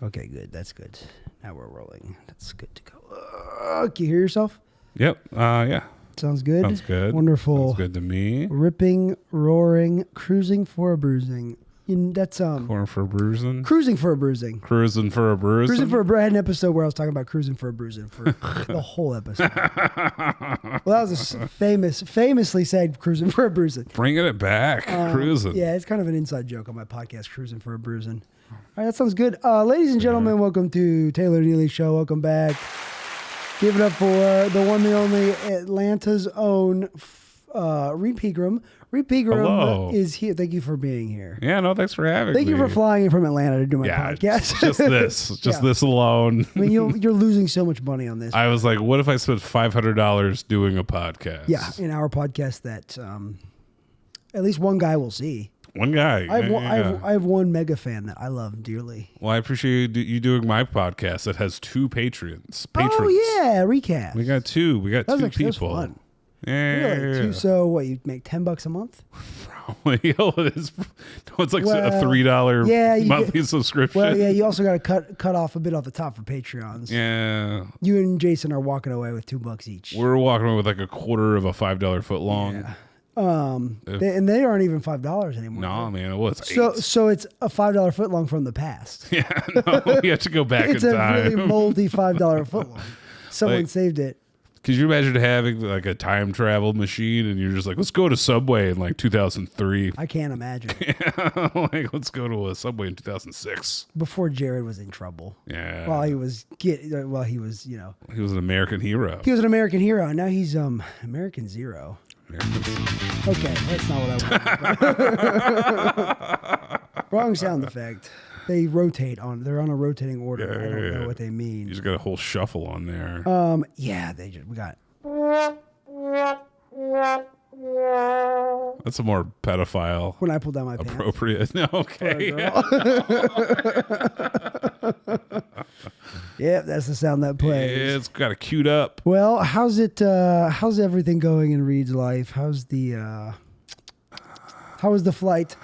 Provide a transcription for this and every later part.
Okay, good. That's good. Now we're rolling. That's good to go. Can you hear yourself? Yep. Yeah. Sounds good. Sounds good. Wonderful. Sounds good to me. Ripping, roaring, cruising for a bruising. That's Corn for a bruising. Cruising for a bruising. Cruising for a bruising. Cruising for a I had an episode where I was talking about cruising for a bruising for the whole episode. Well, that was a famously said cruising for a bruising. Bringing it back. Cruising. Yeah, it's kind of an inside joke on my podcast, Cruising for a Bruising. All right, that sounds good. Ladies and gentlemen, welcome to Taylor Neely Show. Welcome back. Give it up for the one, the only Atlanta's own Reid Pegram. Reid Pegram Hello. is here. Thank you for being here. Yeah, no, thanks for having me. Thank you for flying in from Atlanta to do my podcast. Just this alone. I mean, you're losing so much money on this. I was like, what if I spent $500 doing a podcast? Yeah, in our podcast that at least one guy will see. One guy. I have one mega fan that I love dearly. Well, I appreciate you doing my podcast that has two patrons. Oh yeah, recap. We got two. We got two actually, people. That was fun. Yeah. Really? So what? You make $10 a month? Probably. It's like a $3 monthly subscription. Well, yeah. You also got to cut off a bit off the top for Patreons. Yeah. You and Jason are walking away with $2 each. We're walking away with like a quarter of a $5 foot long. Yeah. They aren't even $5 anymore. No, man, it was so it's a $5 foot long from the past. Yeah, no, you have to go back in time. It's a really moldy $5 foot long. Someone saved it. Could you imagine having like a time travel machine and you're just like, let's go to Subway in like 2003? I can't imagine. Yeah, like let's go to a Subway in 2006. Before Jared was in trouble. Yeah. While he was he was, he was an American hero. He was an American hero. And now he's American Zero. Okay, that's not what I want. Wrong sound effect. They rotate on. They're on a rotating order. I don't know what they mean. You just got a whole shuffle on there. Yeah, we got. That's a more pedophile. When I pull down my pants. Appropriate. No, okay. Yeah, that's the sound that plays. Yeah, it's got it queued up. Well, how's everything going in Reid's life? How was the flight?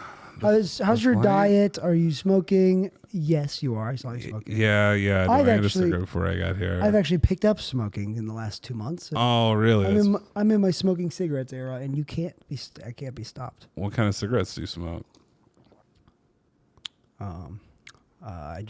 How's your diet? Are you smoking? Yes, you are. I saw you smoking. Yeah. I had a cigarette before I got here. I've actually picked up smoking in the last 2 months. Oh, really? I'm in my smoking cigarettes era, and I can't be stopped. What kind of cigarettes do you smoke? I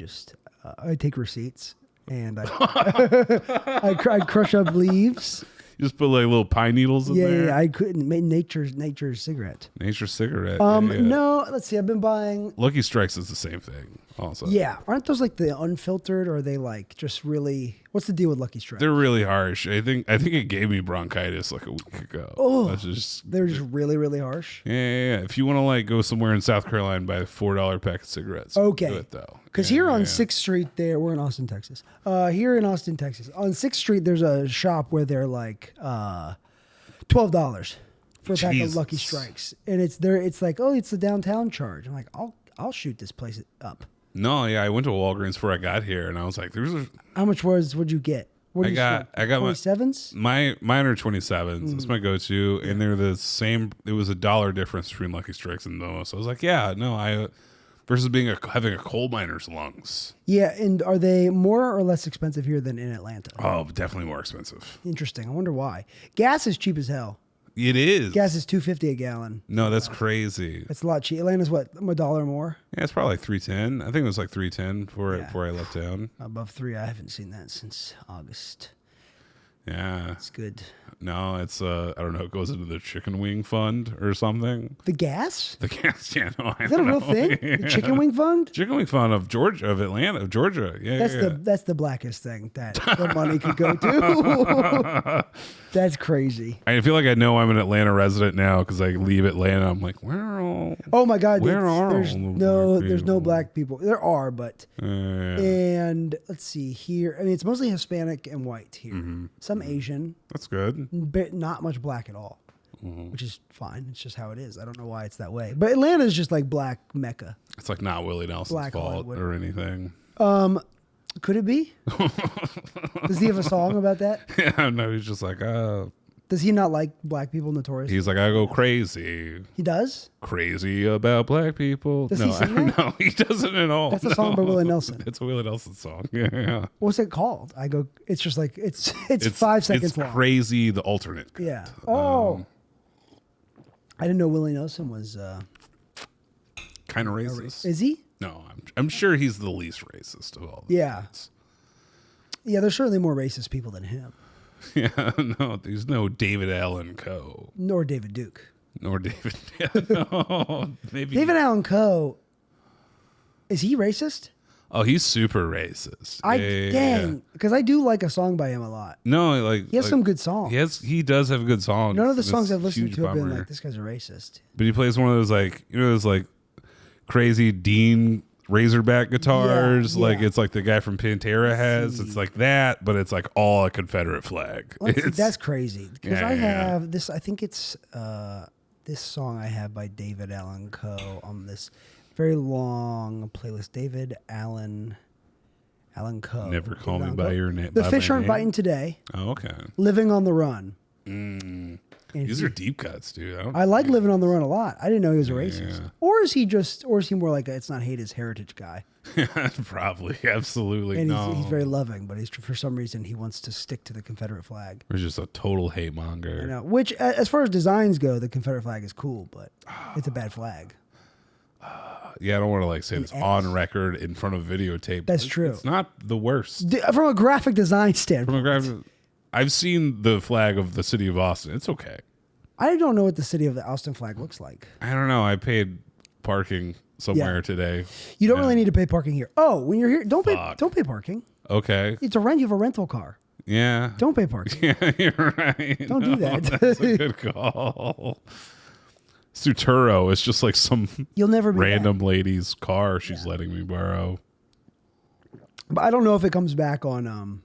take receipts and I crush up leaves. You just put like little pine needles in there? Yeah, I couldn't make nature's cigarette. Nature's cigarette. No, let's see. I've been buying Lucky Strikes is the same thing also. Yeah. Aren't those like the unfiltered, or are they like just really, what's the deal with Lucky Strikes? They're really harsh. I think it gave me bronchitis like a week ago. Oh, they're just really, really harsh. Yeah. If you want to like go somewhere in South Carolina and buy a $4 pack of cigarettes, okay. do it though. Because here on 6th Street, we're in Austin, Texas. Here in Austin, Texas, on 6th Street, there's a shop where they're like $12 for a pack of Lucky Strikes, and it's like, oh, it's the downtown charge. I'm like, I'll shoot this place up. No, yeah, I went to Walgreens before I got here, and I was like, How much would you get? What I got 27s. Mine are 27s. That's my go-to, and they're the same. It was $1 difference between Lucky Strikes and those. So I was like, yeah, no, versus having a coal miner's lungs. Yeah, and are they more or less expensive here than in Atlanta? Oh, definitely more expensive. Interesting. I wonder why. Gas is cheap as hell. It is. Gas is $2.50 a gallon. No, that's crazy. It's a lot cheap. Atlanta's what, $1 more? Yeah, it's probably like $3.10. I think it was like $3.10 before I left town. Above $3. I haven't seen that since August. Yeah, it's good. No, it's I don't know. It goes into the chicken wing fund or something. The gas? The gas. Yeah, no, is that a real thing? The chicken wing fund? Chicken wing fund of Georgia, of Georgia. Yeah, that's the blackest thing that the money could go to. That's crazy. I feel like I know I'm an Atlanta resident now because I leave Atlanta. I'm like, where are all? Oh my God! There's no black people. There are, but and let's see here. I mean, it's mostly Hispanic and white here. Mm-hmm. Some Asian. That's good. But not much black at all, which is fine. It's just how it is. I don't know why it's that way. But Atlanta is just like black Mecca. It's like not Willie Nelson's black fault Hollywood. Or anything. Could it be? Does he have a song about that? Yeah, no, he's just like, Does Does he not like black people notoriously? He's like, I go crazy. He does? Crazy about black people. Does no, he sing that? No, he doesn't at all. That's a song by Willie Nelson. It's a Willie Nelson song. Yeah. What's it called? It's just like it's 5 seconds it's long. Crazy, the alternate. Yeah. Oh. I didn't know Willie Nelson was kind of racist. Is he? No, I'm sure he's the least racist of all. Yeah. Guys. Yeah, there's certainly more racist people than him. Yeah, no, there's no David Allen Coe. Nor David Duke. Nor David. Yeah, no, maybe David Allen Coe, is he racist? Oh, he's super racist. Dang, because I do like a song by him a lot. No, like he has some good songs. He does have good songs. None of the songs I've listened to have been like, this guy's a racist. But he plays one of those like, those like crazy Dean Razorback guitars. Yeah. Like it's like the guy from Pantera has. It's like that, but it's like all a Confederate flag. That's crazy. Because I have this. I think it's this song I have by David Allen Coe on this very long playlist. David Allen Coe. Never Call Me by Your Name. The Fish Aren't Biting Today. Oh, okay. Living on the Run. These are deep cuts, dude. I like Living on the Run a lot. I didn't know he was a racist. Or is he more like it's not hate his heritage guy? Probably, absolutely. And no. he's very loving, but for some reason he wants to stick to the Confederate flag. Or just a total hate monger. You know, which, as far as designs go, the Confederate flag is cool, but it's a bad flag. Yeah, I don't want to like say this on record in front of videotape. That's true. It's not the worst. From a graphic design standpoint. I've seen the flag of the city of Austin. It's okay. I don't know what the city of the Austin flag looks like. I don't know. I paid parking somewhere today. You don't really need to pay parking here. Oh, when you're here, don't pay parking. Okay. It's a rent. You have a rental car. Yeah. Don't pay parking. Yeah, you're right. Don't do that. That's a good call. Suturo. It's just like some You'll never be random lady's car she's letting me borrow. But I don't know if it comes back on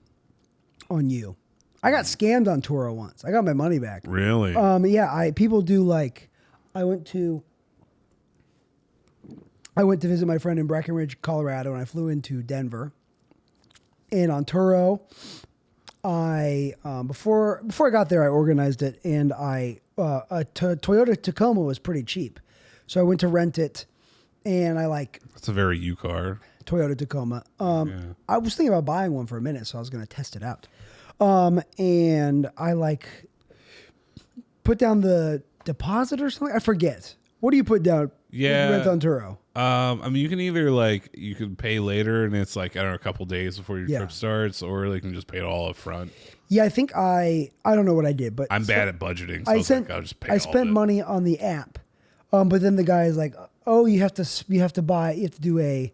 you. I got scammed on Turo once. I got my money back. Really? Yeah. People do like. I went to visit my friend in Breckenridge, Colorado, and I flew into Denver. And on Turo, I before I got there, I organized it, and a Toyota Tacoma was pretty cheap, so I went to rent it, and That's a very you car. Toyota Tacoma. I was thinking about buying one for a minute, so I was going to test it out. And I put down the deposit or something. I forget. What do you put down? Yeah. Rent on Turo. I mean, you can either you can pay later, and it's like I don't know, a couple days before your trip starts, or you can just pay it all up front. Yeah, I think I don't know what I did, but I'm bad at budgeting. So I'll just pay. I spent money on the app, but then the guy is like, "Oh, you have to do a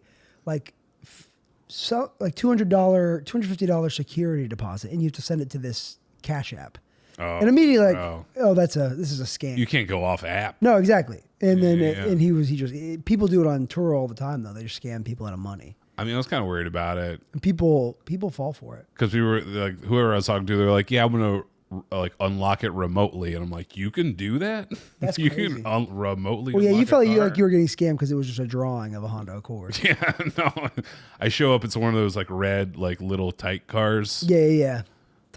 $250 security deposit, and you have to send it to this Cash App." Oh, and immediately this is a scam. You can't go off app. No, exactly. And then people do it on tour all the time though. They just scam people out of money. I mean, I was kind of worried about it. And people fall for it. Because we were like, whoever I was talking to, they're like, "Yeah, I'm gonna unlock it remotely," and I'm like, "You can do that? That's you crazy. can remotely." Well, yeah, you felt like you were getting scammed because it was just a drawing of a Honda Accord. Yeah, no. I show up. It's one of those red little tight cars. Yeah.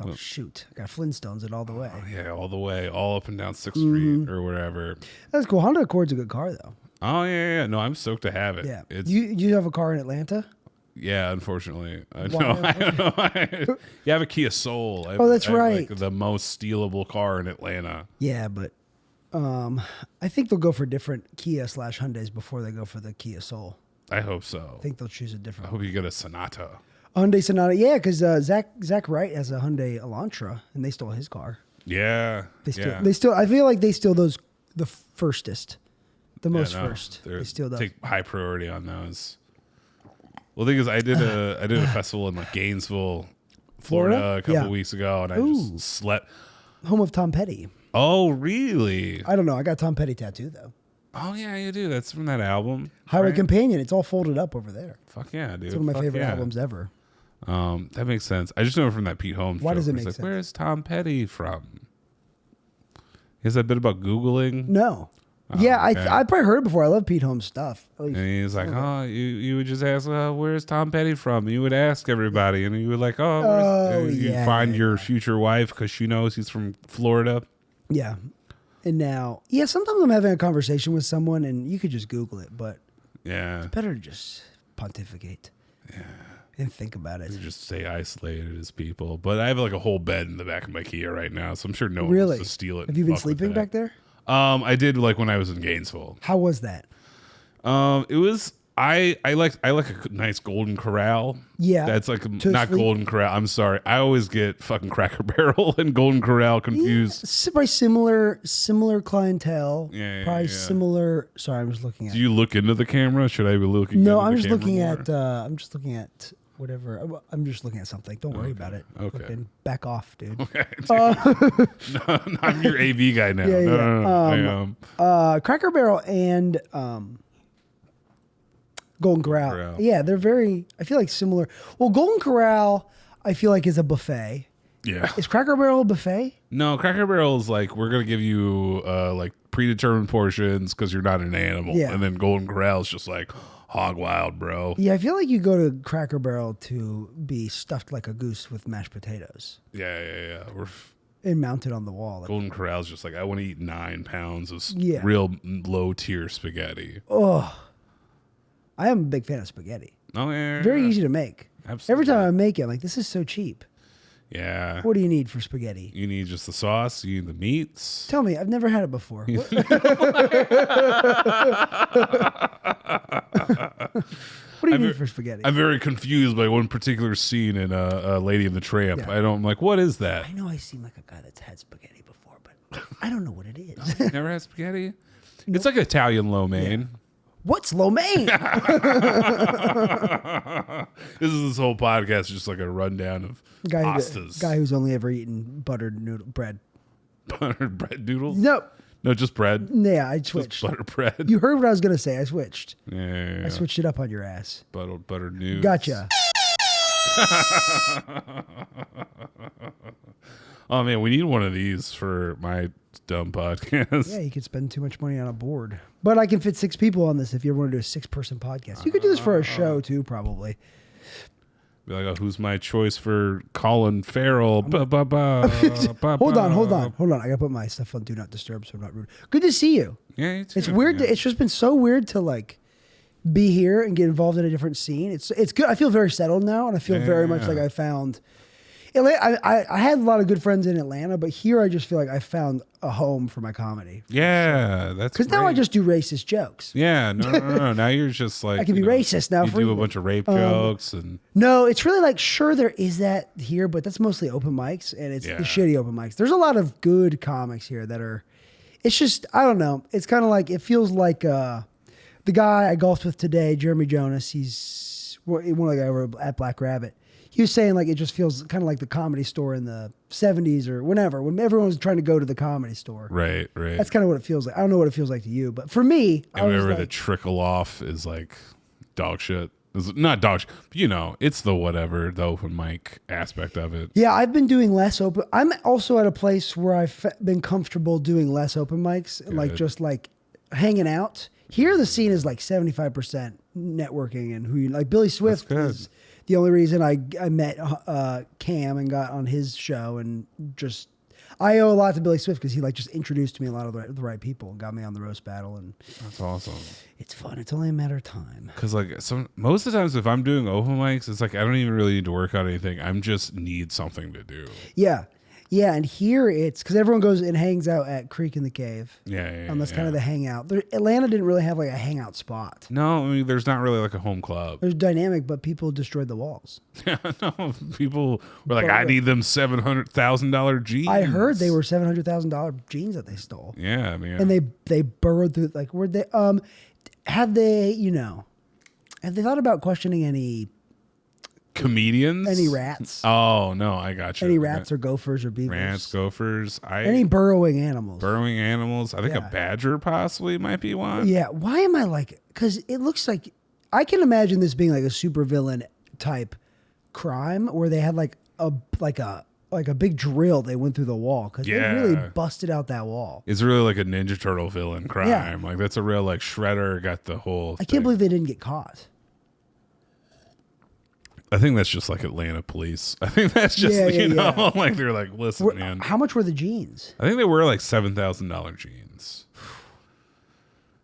Oh, shoot. I got Flintstones it all the way. Oh, yeah, all the way. All up and down 6th Street or whatever. That's cool. Honda Accord's a good car, though. Oh, yeah. No, I'm stoked to have it. Yeah. You have a car in Atlanta? Yeah, unfortunately. I don't know. You have a Kia Soul. That's right. The most stealable car in Atlanta. Yeah, but I think they'll go for different Kia/Hyundais before they go for the Kia Soul. I hope so. I think they'll choose a different I hope you get a Sonata. Hyundai Sonata, yeah, because Zach Wright has a Hyundai Elantra, and they stole his car. Yeah, They still. I feel like they steal those the firstest, the most first. They steal those. Take high priority on those. Well, the thing is, I did a festival in Gainesville, Florida, a couple weeks ago, and I just slept. Home of Tom Petty. Oh, really? I don't know. I got Tom Petty tattooed though. Oh yeah, you do. That's from that album. Highway Companion. It's all folded up over there. Fuck yeah, dude. It's one of my favorite albums ever. That makes sense. I just know from that Pete Holmes. Why show, does it make sense? Where is Tom Petty from? Is that bit about Googling? No. Yeah, okay. I probably heard it before. I love Pete Holmes' stuff. And he's like, oh, you would just ask, where's Tom Petty from? And you would ask everybody, and you would like, you find your future wife because she knows he's from Florida. Yeah. And now, sometimes I'm having a conversation with someone, and you could just Google it, but it's better to just pontificate. Yeah. And think about it. You just stay isolated as people. But I have like a whole bed in the back of my Kia right now, so I'm sure no one wants to steal it. Have you been sleeping back there? I did like when I was in Gainesville. How was that? It was I like a nice Golden Corral. Yeah, that's like not Golden Corral. I'm sorry, I always get fucking Cracker Barrel and Golden Corral confused. Yeah, probably similar clientele. Yeah, probably similar. Sorry, I'm just looking at. Do you look into the camera? Should I be looking? No, I'm just looking at. I'm just looking at whatever. I'm just looking at something. Don't worry about it. Okay. Back off, dude. Okay. No, I'm your AV guy now. No. Cracker Barrel and Golden Corral. Yeah, they're very, I feel like similar. Well, Golden Corral, I feel like is a buffet. Yeah. Is Cracker Barrel a buffet? No, Cracker Barrel is like, we're going to give you like predetermined portions because you're not an animal. Yeah. And then Golden Corral is just like hog wild, bro. Yeah, I feel like you go to Cracker Barrel to be stuffed like a goose with mashed potatoes. Yeah. And mounted on the wall. Golden Corral is just like, I want to eat 9 pounds of real low tier spaghetti. Oh, I am a big fan of spaghetti. Oh, yeah. Very easy to make. Absolutely. Every time I make it, I'm like, this is so cheap. Yeah. What do you need for spaghetti? You need just the sauce. You need the meats. Tell me, I've never had it before. What do you need for spaghetti? I'm very confused by one particular scene in Lady and the Tramp. Yeah. I'm like, what is that? I know I seem like a guy that's had spaghetti before, but I don't know what it is. Never had spaghetti? Nope. It's like Italian lo mein. Yeah. What's lo mein? This whole podcast is just like a rundown of pastas. Guy who's only ever eaten buttered noodle bread. Buttered bread noodles? No, just bread. Yeah, I switched. Just butter bread. You heard what I was gonna say. I switched. Yeah. I switched it up on your ass. Buttered noodles. Gotcha. Oh man, we need one of these for my dumb podcast. Yeah, you could spend too much money on a board. But I can fit 6 people on this if you ever want to do a 6-person podcast. You could do this for a show too, probably. Be like, who's my choice for Colin Farrell? Hold on. I gotta put my stuff on Do Not Disturb so I'm not rude. Good to see you. Yeah, you too. It's weird. It's just been so weird to like be here and get involved in a different scene. It's good. I feel very settled now, and I feel very much like I found. I had a lot of good friends in Atlanta, but here I just feel like I found a home for my comedy. Yeah, that's because now I just do racist jokes. Yeah, no. Now you're just like I can be racist now. You do a bunch of rape jokes and no, it's really like sure there is that here, but that's mostly open mics and it's the shitty open mics. There's a lot of good comics here that are. It's just I don't know. It's kind of like it feels like the guy I golfed with today, Jeremy Jonas. He's one of the guys over at Black Rabbit. He was saying like it just feels kind of like the Comedy Store in the 70s or whenever, when everyone was trying to go to the Comedy Store. Right. That's kind of what it feels like. I don't know what it feels like to you, but for me, and whenever the trickle off is like dog shit. It's not dog shit, but it's the open mic aspect of it. Yeah, I've been doing less open. I'm also at a place where I've been comfortable doing less open mics and like just like hanging out. Here the scene is like 75% networking and who you like. Billy Swift is the only reason I met Cam and got on his show, and just I owe a lot to Billy Swift because he like just introduced me a lot of the right people and got me on the roast battle, and that's awesome. It's fun. It's only a matter of time. Because like most of the times if I'm doing open mics, it's like I don't even really need to work out anything. I'm just need something to do. Yeah, and here it's because everyone goes and hangs out at Creek in the Cave. Yeah. And that's kind of the hangout. Atlanta didn't really have like a hangout spot. No, I mean, there's not really like a home club. There's dynamic, but people destroyed the walls. Yeah, no, people were like, I need them $700,000 jeans. I heard they were $700,000 jeans that they stole. Yeah, man. And they burrowed through like where they have they thought about questioning any comedians? Any rats? Oh, no, I got you. Any rats or gophers or beavers? Rats, gophers. Any burrowing animals? Burrowing animals. I think a badger possibly might be one. Yeah. Why am I like... Because it looks like... I can imagine this being like a supervillain type crime where they had like a like a big drill they went through the wall because they really busted out that wall. It's really like a Ninja Turtle villain crime. Yeah. Like that's a real like Shredder got the whole I can't believe they didn't get caught. I think that's just like Atlanta police. I think that's just you know like they're like, listen, man. How much were the jeans? I think they were like $7,000 jeans.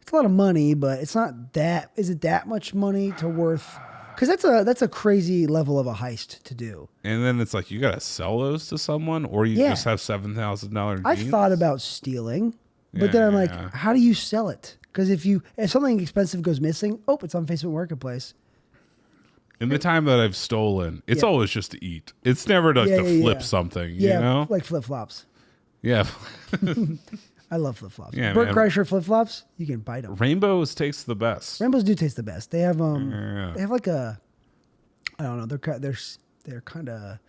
It's a lot of money, but it's not that. Is it that much money to worth? Because that's a crazy level of a heist to do. And then it's like you gotta sell those to someone, or you just have $7,000 jeans. I've thought about stealing, but then I'm like, how do you sell it? Because if something expensive goes missing, it's on Facebook Marketplace. In the time that I've stolen, it's always just to eat. It's never like to flip something, you know? Like flip-flops. Yeah. I love flip-flops. Yeah, Burt Kreischer flip-flops, you can bite them. Rainbows taste the best. Rainbows do taste the best. They have they have like a, I don't know, they're kind of,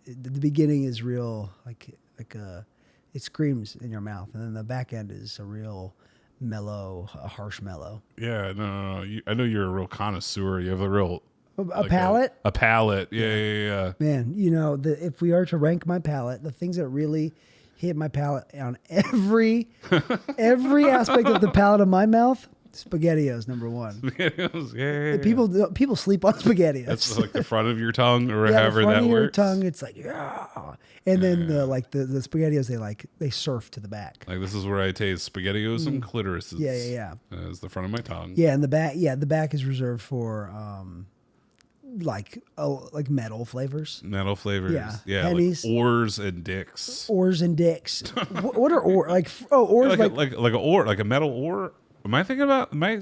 the beginning is real, like it screams in your mouth, and then the back end is a real mellow, a harsh mellow. Yeah, no. I know you're a real connoisseur. You have a real palate. A palate. Yeah. Man, you know, if we are to rank my palate, the things that really hit my palate on every aspect of the palate of my mouth, SpaghettiOs number one. SpaghettiOs, yeah. People sleep on SpaghettiOs. That's like the front of your tongue, or however the front that of your works. tongue. It's like and then the SpaghettiOs they surf to the back. Like this is where I taste SpaghettiOs and clitorises. Yeah. As the front of my tongue. Yeah, and the back is reserved for like metal flavors. Metal flavors. Yeah. Pennies. Like oars and dicks. Oars and dicks. What are oars? Oars like a oar, like a metal oar. Am I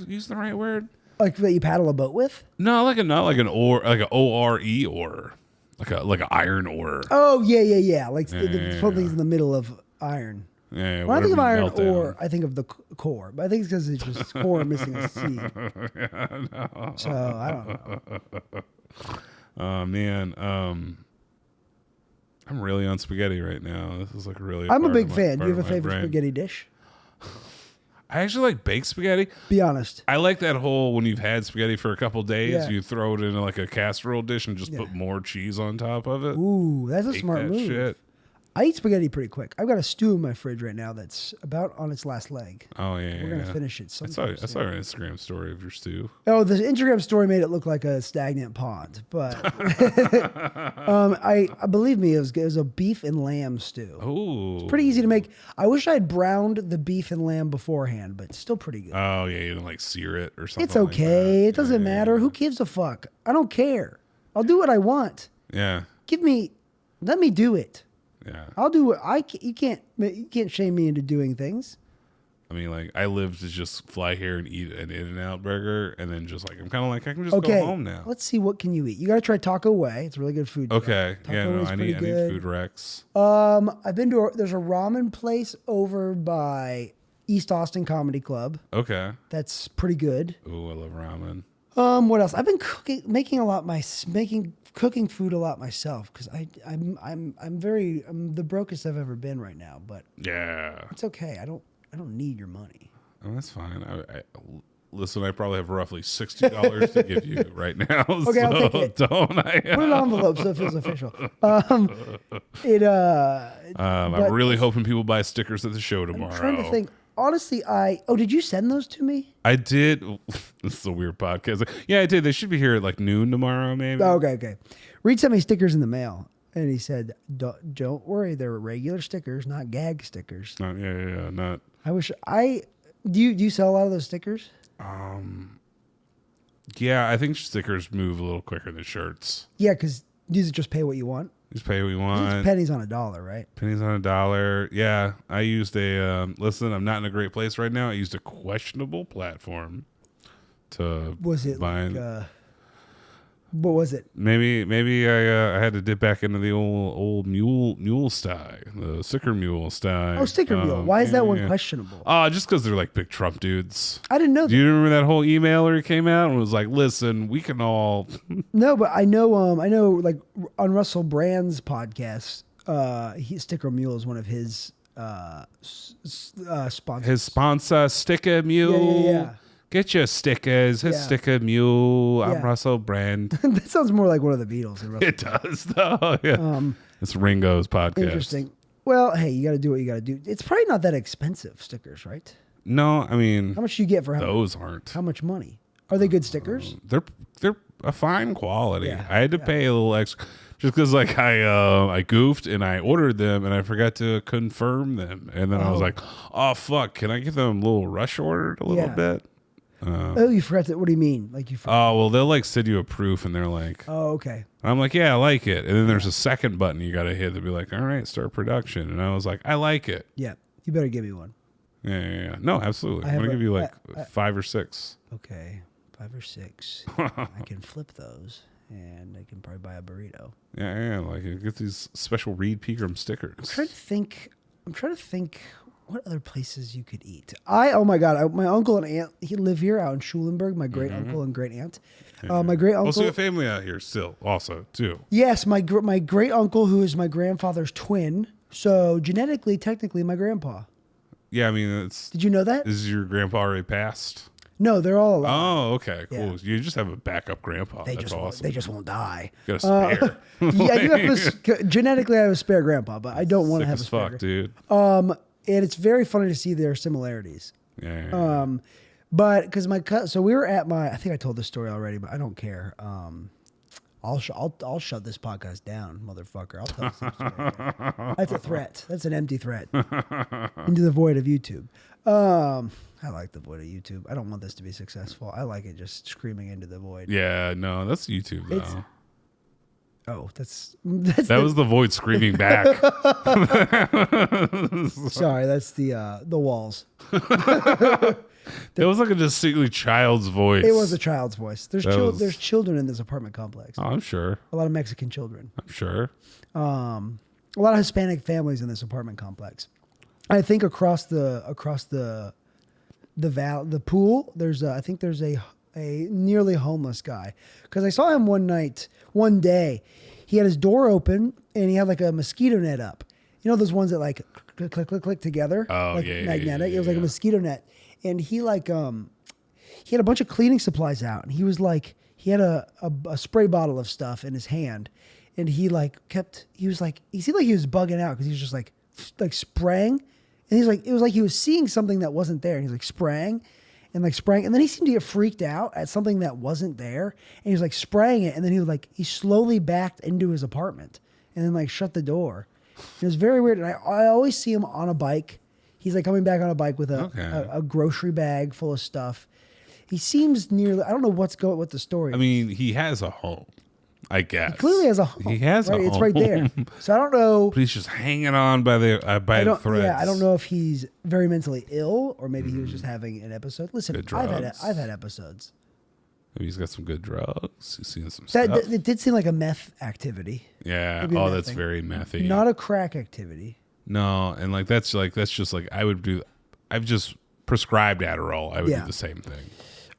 using the right word? Like that you paddle a boat with? No, not like an oar, like an ORE oar. Like an iron ore. Oh yeah. Like something's in the middle of iron. Yeah, when I think of iron ore, I think of the core, but I think it's because it's just core missing a C. No. So I don't know. Oh man, I'm really on spaghetti right now. This is like really. I'm a big fan. Do you have a favorite spaghetti dish? I actually like baked spaghetti. Be honest. I like that whole when you've had spaghetti for a couple days, you throw it in like a casserole dish and just put more cheese on top of it. Ooh, that's a smart move. Shit. I eat spaghetti pretty quick. I've got a stew in my fridge right now that's about on its last leg. Oh yeah, we're gonna finish it. I saw an Instagram story of your stew. Oh, the Instagram story made it look like a stagnant pond, but I believe me, it was a beef and lamb stew. Oh, it's pretty easy to make. I wish I had browned the beef and lamb beforehand, but it's still pretty good. Oh yeah, you didn't like sear it or something. It's okay. It doesn't matter. Who gives a fuck? I don't care. I'll do what I want. Yeah. Let me do it. Yeah, I'll do it. You can't shame me into doing things. I mean, like I live to just fly here and eat an In-N-Out burger, and then just like I'm kind of like I can just go home now. Let's see, what can you eat? You got to try Taco Way. It's really good food. Okay, Taco I need food Rex. I've been to there's a ramen place over by East Austin Comedy Club. Okay, that's pretty good. Ooh, I love ramen. What else? I've been cooking food a lot myself because I'm the brokest I've ever been right now. But yeah, it's okay. I don't need your money. Oh, that's fine. Listen, I probably have roughly $60 to give you right now. Okay, so I'll take it. Don't I? Put it in an envelope so it feels official. I'm really hoping people buy stickers at the show tomorrow. I'm trying to think. Honestly, did you send those to me? I did. This is a weird podcast. Yeah, I did. They should be here at like noon tomorrow, maybe. Oh, okay. Reid sent me stickers in the mail, and he said, "Don't worry, they're regular stickers, not gag stickers." Not. I wish do you sell a lot of those stickers? Yeah, I think stickers move a little quicker than shirts. Yeah, because you just pay what you want. Just pay what you want. It's pennies on a dollar, right? Pennies on a dollar. Yeah, I used listen, I'm not in a great place right now. I used a questionable platform to buy. What was it? Maybe I had to dip back into the old mule style, the sticker mule style. Oh, sticker mule. Why is that one questionable? Just because they're like big Trump dudes. I didn't know. Do you remember that whole emailer came out and was like, "Listen, we can all." No, but I know. Like on Russell Brand's podcast, sticker mule is one of his sponsors. His sponsor, sticker mule. Yeah. Get your stickers. Hit sticker mule. I'm Russell Brand. That sounds more like one of the Beatles. It does, though. Yeah. It's Ringo's podcast. Interesting. Well, hey, you got to do what you got to do. It's probably not that expensive, stickers, right? No, I mean, how much do you get for those aren't? How much money? Are they good stickers? They're a fine quality. Yeah, I had to pay a little extra just because like I goofed and I ordered them and I forgot to confirm them, and then I was like, oh fuck, can I get them a little rush ordered a little bit? You forgot to. What do you mean? Like you? Forgot? Oh well, they'll like send you a proof and they're like, oh okay. I'm like, yeah, I like it, and then there's a second button you got to hit to be like, all right, start production, and I was like, I like it. Yeah, you better give me one. Yeah. No, absolutely. I'm gonna give you like 5 or 6. Okay, 5 or 6. I can flip those, and I can probably buy a burrito. Yeah. Like you get these special Reid Pegram stickers. I'm trying to think. What other places you could eat? Oh my God, my uncle and aunt, he live here out in Schulenburg. My great uncle and great aunt. My great uncle. Also, a family out here still, also too. Yes, my great uncle, who is my grandfather's twin. So genetically, technically, my grandpa. Yeah, I mean, it's. Did you know that? Is your grandpa already passed? No, they're all alive. Oh, okay, cool. Yeah. You just have a backup grandpa. That's awesome. They just won't die. You got a spare. Yeah, you have genetically, I have a spare grandpa, but I don't want to have a spare. Sick as fuck, dude. And it's very funny to see their similarities. Yeah. But because so we were at I think I told this story already, but I don't care. I'll shut this podcast down, motherfucker. I'll tell you story. That's a threat. That's an empty threat into the void of YouTube. I like the void of YouTube. I don't want this to be successful. I like it just screaming into the void. Yeah, no, that's YouTube though. That was the void screaming back. Sorry, that's the walls. It was like a distinctly child's voice. It was a child's voice. There's children in this apartment complex. Oh, I'm sure. A lot of Mexican children. I'm sure. A lot of Hispanic families in this apartment complex. I think across the pool, there's a nearly homeless guy, because I saw him one day. He had his door open and he had like a mosquito net up. You know those ones that like click, click, click, click together? Oh, like yeah. magnetic. Yeah, it was like a mosquito net. And he like, he had a bunch of cleaning supplies out, and he was like, he had a spray bottle of stuff in his hand, and he like he seemed like he was bugging out because he was just like spraying. And he's like, it was like he was seeing something that wasn't there. And he's like spraying. And then he seemed to get freaked out at something that wasn't there. And he was like spraying it. And then he slowly backed into his apartment and then like shut the door. It was very weird. And I always see him on a bike. He's like coming back on a bike with a grocery bag full of stuff. He seems I don't know what the story is. I mean, he has a home, I guess. He clearly has a home. He has a home. It's right there. So I don't know. But he's just hanging on by the threads. Yeah, I don't know if he's very mentally ill or maybe he was just having an episode. Listen, I've had episodes. Maybe he's got some good drugs. He's seen some stuff. It did seem like a meth activity. Yeah. Oh, that's very methy. Not a crack activity. No, and like that's just like I've just prescribed Adderall. I would do the same thing.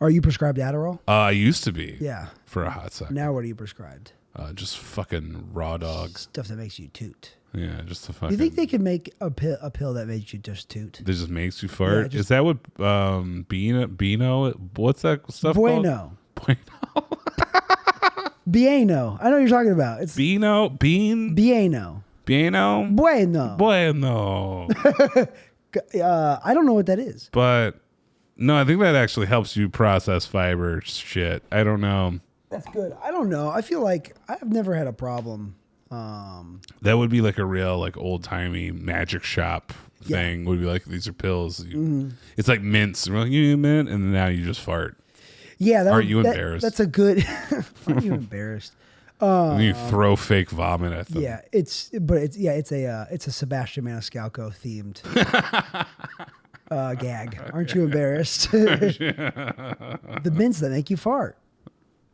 Are you prescribed Adderall? I used to be. Yeah. For a hot second. Now what are you prescribed? Just fucking raw dog Stuff that makes you toot. Yeah, just the fucking. Do you think they could make a pill that makes you just toot? That just makes you fart? Yeah, is that what Beano? What's that stuff Bueno. Called? Bueno. Bieno. I know what you're talking about. It's Beano. Bieno. Bueno. I don't know what that is. But no, I think that actually helps you process fiber shit. I don't know. That's good. I don't know. I feel like I've never had a problem. That would be like a real like old timey magic shop thing. Yeah. Would be like, these are pills. It's like mints. We're like, you need mint, and now you just fart. Yeah. Aren't you embarrassed? That's a good. Aren't you embarrassed? And you throw fake vomit at them. Yeah, it's a Sebastian Maniscalco themed gag. Aren't you embarrassed? The mints that make you fart.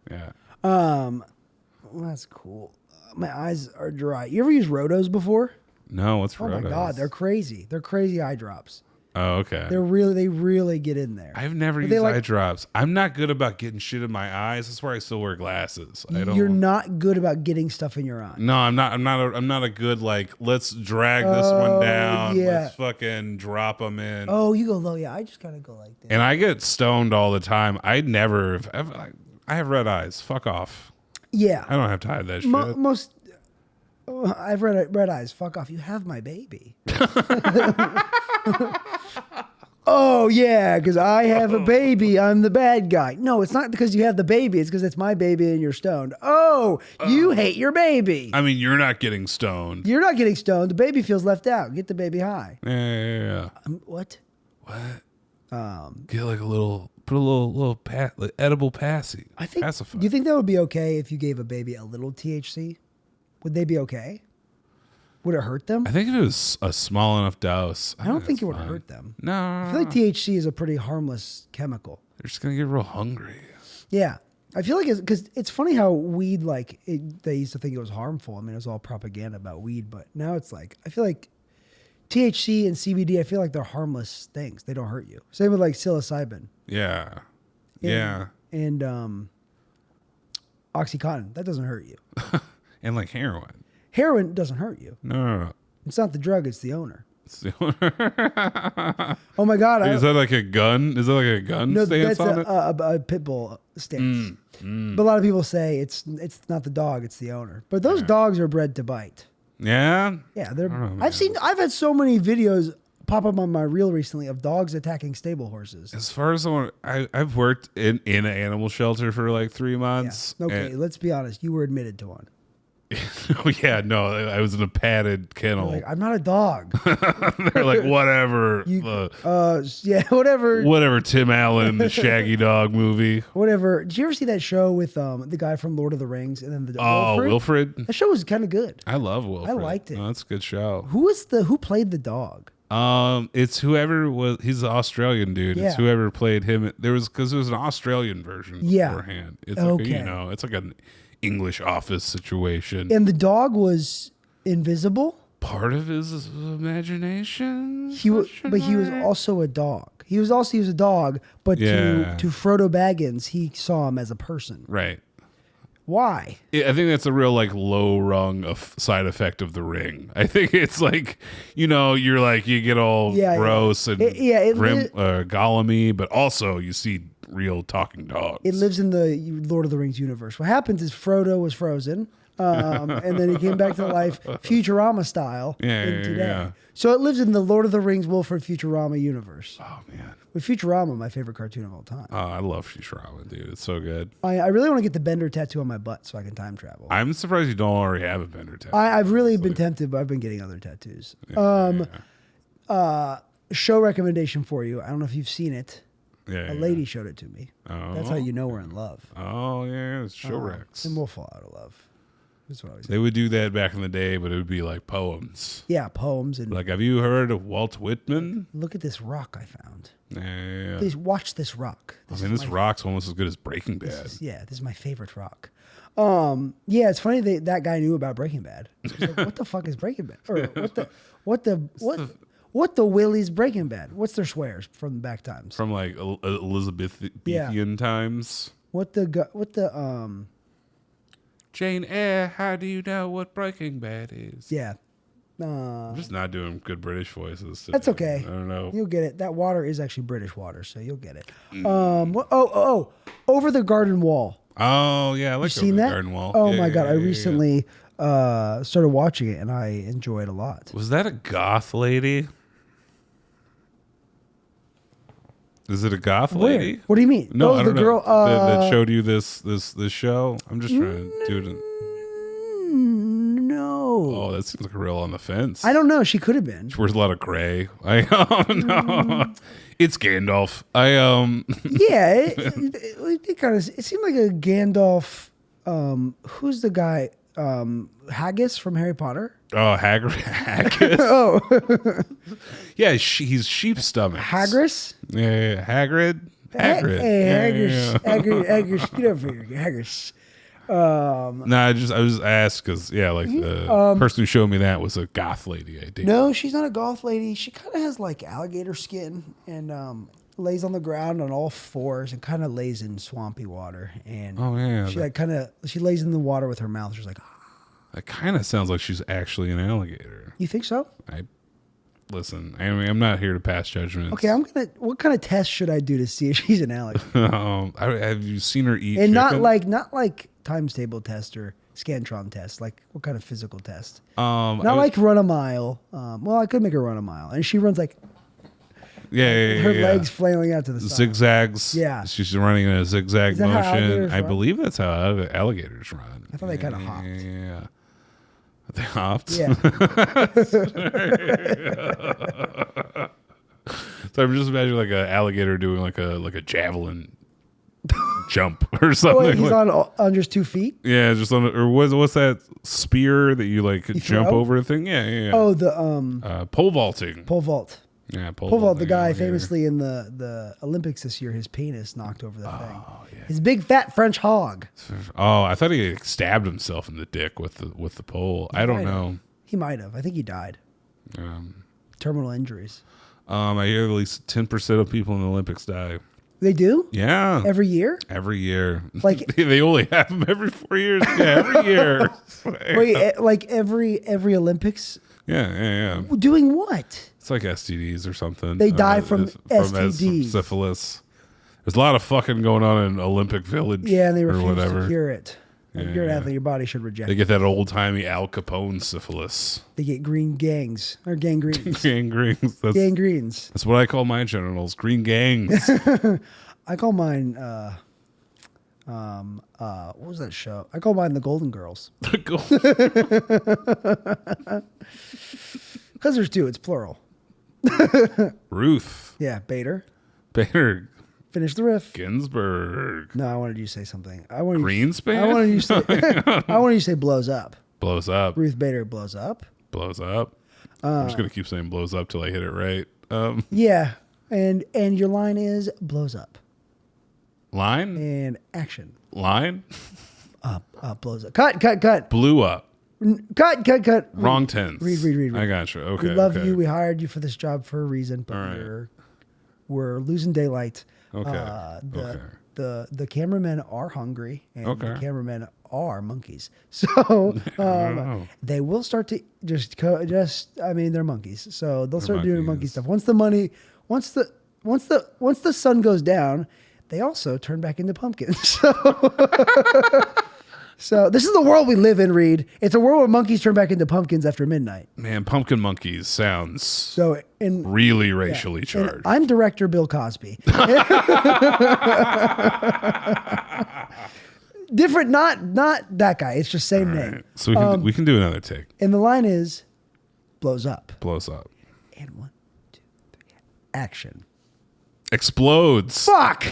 Yeah. Well, that's cool. My eyes are dry. You ever use Rotos before? No, what's Rotos? Oh my God, they're crazy. They're crazy eye drops. Oh, okay. They really get in there. I've never used eye drops. I'm not good about getting shit in my eyes. That's why I still wear glasses. You're not good about getting stuff in your eye. No, I'm not. I'm not a good let's drag this one down. Yeah. Let's fucking drop them in. Oh, you go low. Yeah, I just gotta go like that. And I get stoned all the time. I have red eyes. Fuck off. Yeah, I don't have to hide that shit. I've red eyes. Fuck off. You have my baby. Oh, yeah, because I have a baby. I'm the bad guy. No, it's not because you have the baby. It's because it's my baby and you're stoned. Oh, you hate your baby. I mean, you're not getting stoned. You're not getting stoned. The baby feels left out. Get the baby high. Yeah. What? Get like put a little edible passy. I think. Pacify. Do you think that would be okay if you gave a baby a little THC? Would they be okay? Would it hurt them? I think if it was a small enough dose. I don't think it would hurt them. No. I feel like THC is a pretty harmless chemical. They're just going to get real hungry. Yeah. I feel like because it's funny how weed, they used to think it was harmful. I mean, it was all propaganda about weed, but now it's I feel like THC and CBD, I feel like they're harmless things. They don't hurt you. Same with psilocybin. Yeah. And Oxycontin. That doesn't hurt you. And heroin. Heroin doesn't hurt you. No. It's not the drug, it's the owner. It's the owner. Oh my God. Wait, is that like a gun? Is that like a gun stance that's on it? a pit bull stance. But a lot of people say it's not the dog, it's the owner. But those dogs are bred to bite. Yeah? Yeah, I've had so many videos pop up on my reel recently of dogs attacking stable horses. As far as I've worked in an animal shelter for 3 months. Yeah. Okay, let's be honest. You were admitted to one. Oh yeah, no, I was in a padded kennel. I'm not a dog. They're like, whatever. Yeah, whatever. Whatever, Tim Allen, the Shaggy Dog movie. Whatever. Did you ever see that show with the guy from Lord of the Rings and then the Wilfred? That show was kind of good. I love Wilfred. I liked it. Oh, that's a good show. Who played the dog? It's whoever he's an Australian dude. Yeah. It's whoever played him. Because there was an Australian version beforehand. It's it's like an English Office situation. And the dog was invisible? Part of his imagination? He was also a dog. He was a dog, but to Frodo Baggins, he saw him as a person. Right. Why? I think that's a real low rung side effect of The Ring. I think it's you're you get all gross and Gollum-y, but also you see real talking dogs. It lives in the Lord of the Rings universe. What happens is Frodo was frozen, and then he came back to life, Futurama style, today. Yeah. So it lives in the Lord of the Rings, Wilfred Futurama universe. Oh man. With Futurama, my favorite cartoon of all time. Oh, I love Futurama, dude. It's so good. I really want to get the Bender tattoo on my butt so I can time travel. I'm surprised you don't already have a Bender tattoo. I've really been tempted, but I've been getting other tattoos. Show recommendation for you. I don't know if you've seen it. A lady showed it to me. Oh. That's how you know we're in love. Oh, yeah. It's show recs. And we'll fall out of love. That's what I was They would do that back in the day, but it would be like poems. Yeah, poems. And have you heard of Walt Whitman? Look at this rock I found. Yeah. Please watch this rock. This rock's almost as good as Breaking Bad. This is my favorite rock. Yeah, it's funny that guy knew about Breaking Bad. He's like, what the fuck is Breaking Bad? Or what the Willie's Breaking Bad? What's their swears from back times? From Elizabethan times. What the Jane Eyre, how do you know what Breaking Bad is? Yeah. I'm just not doing good British voices today. That's okay. I don't know. You'll get it. That water is actually British water, so you'll get it. Over the Garden Wall. Oh yeah, I like Over the Garden Wall. Oh my God, I recently started watching it and I enjoy it a lot. Was that a goth lady? Is it a goth lady? What do you mean? No, I don't the girl that showed you this show. I'm just trying to do it. No. Oh, that seems like a real on the fence. I don't know. She could have been. She wears a lot of gray. I don't know. It's Gandalf. Yeah, it kind of. It seemed like a Gandalf. Who's the guy? Haggis from Harry Potter. Oh, Haggis. Oh, yeah, he's sheep stomach. Hagris. Yeah, Hagrid. Hey, Haggis. Get over here, Haggis. I was asked because the person who showed me that was a goth lady. I think. No, she's not a goth lady. She kind of has like alligator skin and lays on the ground on all fours and kind of lays in swampy water. And she lays in the water with her mouth. She's like, that kind of sounds like she's actually an alligator. You think so? Listen, I mean, I'm not here to pass judgments. Okay, what kind of test should I do to see if she's an alligator? Have you seen her eat? And chicken? not like times table test or Scantron test. Like what kind of physical test? Like run a mile. I could make her run a mile, and she runs like. Her legs flailing out to the side. Zigzags. Yeah. She's running in a zigzag motion. I run? believe that's how alligators run. I thought they kind of hopped. Yeah. They hopped? Yeah. So I'm just imagining like an alligator doing like a javelin jump or something. Wait, he's on just 2 feet? Yeah, just on or what's that spear that you like jump over a thing? Yeah. Oh, the pole vaulting. Pole vault. Yeah, pole vault. The guy famously in the Olympics this year, his penis knocked over the thing. Yeah. His big fat French hog. Oh, I thought he stabbed himself in the dick with the pole. I don't know. He might have. I think he died. Terminal injuries. I hear at least 10% of people in the Olympics die. They do? Yeah. Every year? Every year. Like they only have them every 4 years. Yeah, every year. Wait, like every Olympics? Yeah. Doing what? It's like STDs or something. They die from STDs. Syphilis. There's a lot of fucking going on in Olympic Village. Yeah, and they refuse whatever. to cure it. Like you're an athlete, your body should reject it. They get that old timey Al Capone syphilis. They get green gangs or gangrenes. Gangrenes. Gangrenes. That's what I call my genitals. Green gangs. I call mine. What was that show? I call mine the Golden Girls. Because there's two. It's plural. Ruth. Yeah, Bader. Finish the riff. Ginsburg. No, I wanted you to say something. Greenspan? I wanted you to say blows up. Blows up. Ruth Bader blows up. Blows up. I'm just gonna keep saying blows up till I hit it right. Yeah, and your line is blows up. Line and action. Line. Blows up. Cut. Blew up. Cut. Wrong tense. Read. I got you. Okay. We love you. We hired you for this job for a reason, but we're losing daylight. Okay. The cameramen are hungry, and the cameramen are monkeys. So they will start to they're monkeys. So they'll start doing monkey stuff. Once the sun goes down, they also turn back into pumpkins. So this is the world we live in, Reid. It's a world where monkeys turn back into pumpkins after midnight. Man, pumpkin monkeys sounds really racially charged. And I'm director Bill Cosby. Different, not that guy. It's just same name. So we can do another take. And the line is, blows up. Blows up. And 1, 2, 3, action. Explodes. Fuck.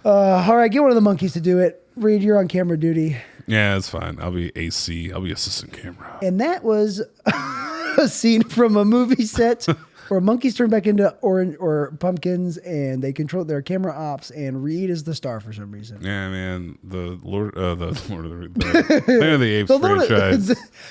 All right, get one of the monkeys to do it. Reid, you're on camera duty. Yeah, it's fine. I'll be AC. I'll be assistant camera. And that was a scene from a movie set where monkeys turn back into or pumpkins, and they control their camera ops. And Reid is the star for some reason. Yeah, man. The Lord of the Planet of the Apes franchise.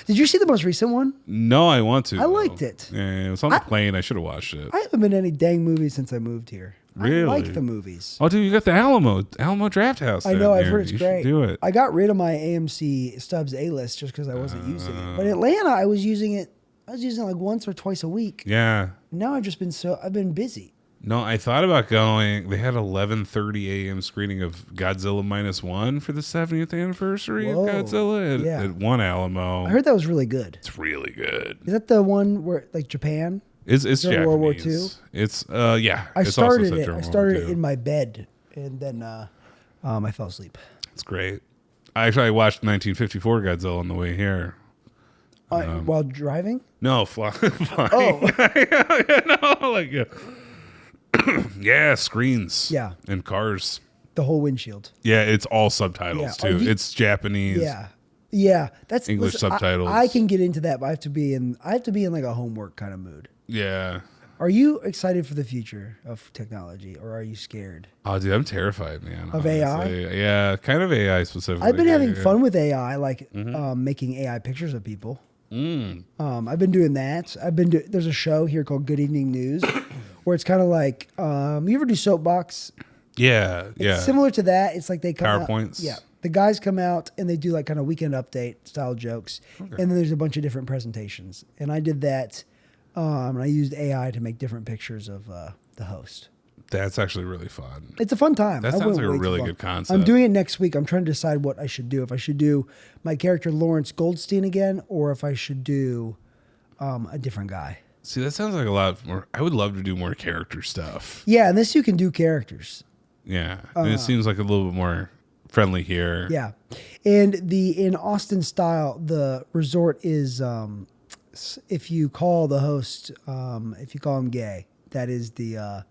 Did you see the most recent one? No, I want to. I liked it. Yeah, it was on the plane. I should have watched it. I haven't been to any dang movies since I moved here. Really? I like the movies. Oh, dude, you got the Alamo Draft House. I know. I've heard it's great. Do it. I got rid of my AMC Stubbs A-list just because I wasn't using it. But Atlanta, I was using it like once or twice a week. Yeah. Now I've been busy. No, I thought about going. They had 11:30 a.m. screening of Godzilla -1 for the 70th anniversary of Godzilla at One Alamo. I heard that was really good. It's really good. Is that the one where like Japan? It's Japanese. World War II? It's yeah. I started it in my bed, and then I fell asleep. It's great. I watched 1954 Godzilla on the way here. While driving? No, flying. Oh. Yeah, screens. Yeah. And cars. The whole windshield. Yeah, it's all subtitles too. It's Japanese. Yeah. That's English subtitles. I can get into that, but I have to be in like a homework kind of mood. Yeah. Are you excited for the future of technology, or are you scared? Oh, dude, I'm terrified, man. Of honestly. AI? Yeah, kind of AI specifically. I've been having fun with AI, like making AI pictures of people. I've been doing that. There's a show here called Good Evening News, where it's kind of like you ever do Soapbox? Yeah, It's similar to that. It's like they come PowerPoints. out. Yeah, the guys come out and they do like kind of weekend update style jokes, and then there's a bunch of different presentations. And I did that. And I used AI to make different pictures of the host. That's actually really fun. It's a fun time. That sounds like a really good concept. I'm doing it next week. I'm trying to decide what I should do. If I should do my character Lawrence Goldstein again, or if I should do a different guy. See, that sounds like a lot more. I would love to do more character stuff. Yeah, and this you can do characters. Yeah, and it seems like a little bit more friendly here. Yeah, and in Austin style, the resort is if you call the host, if you call him gay, that is the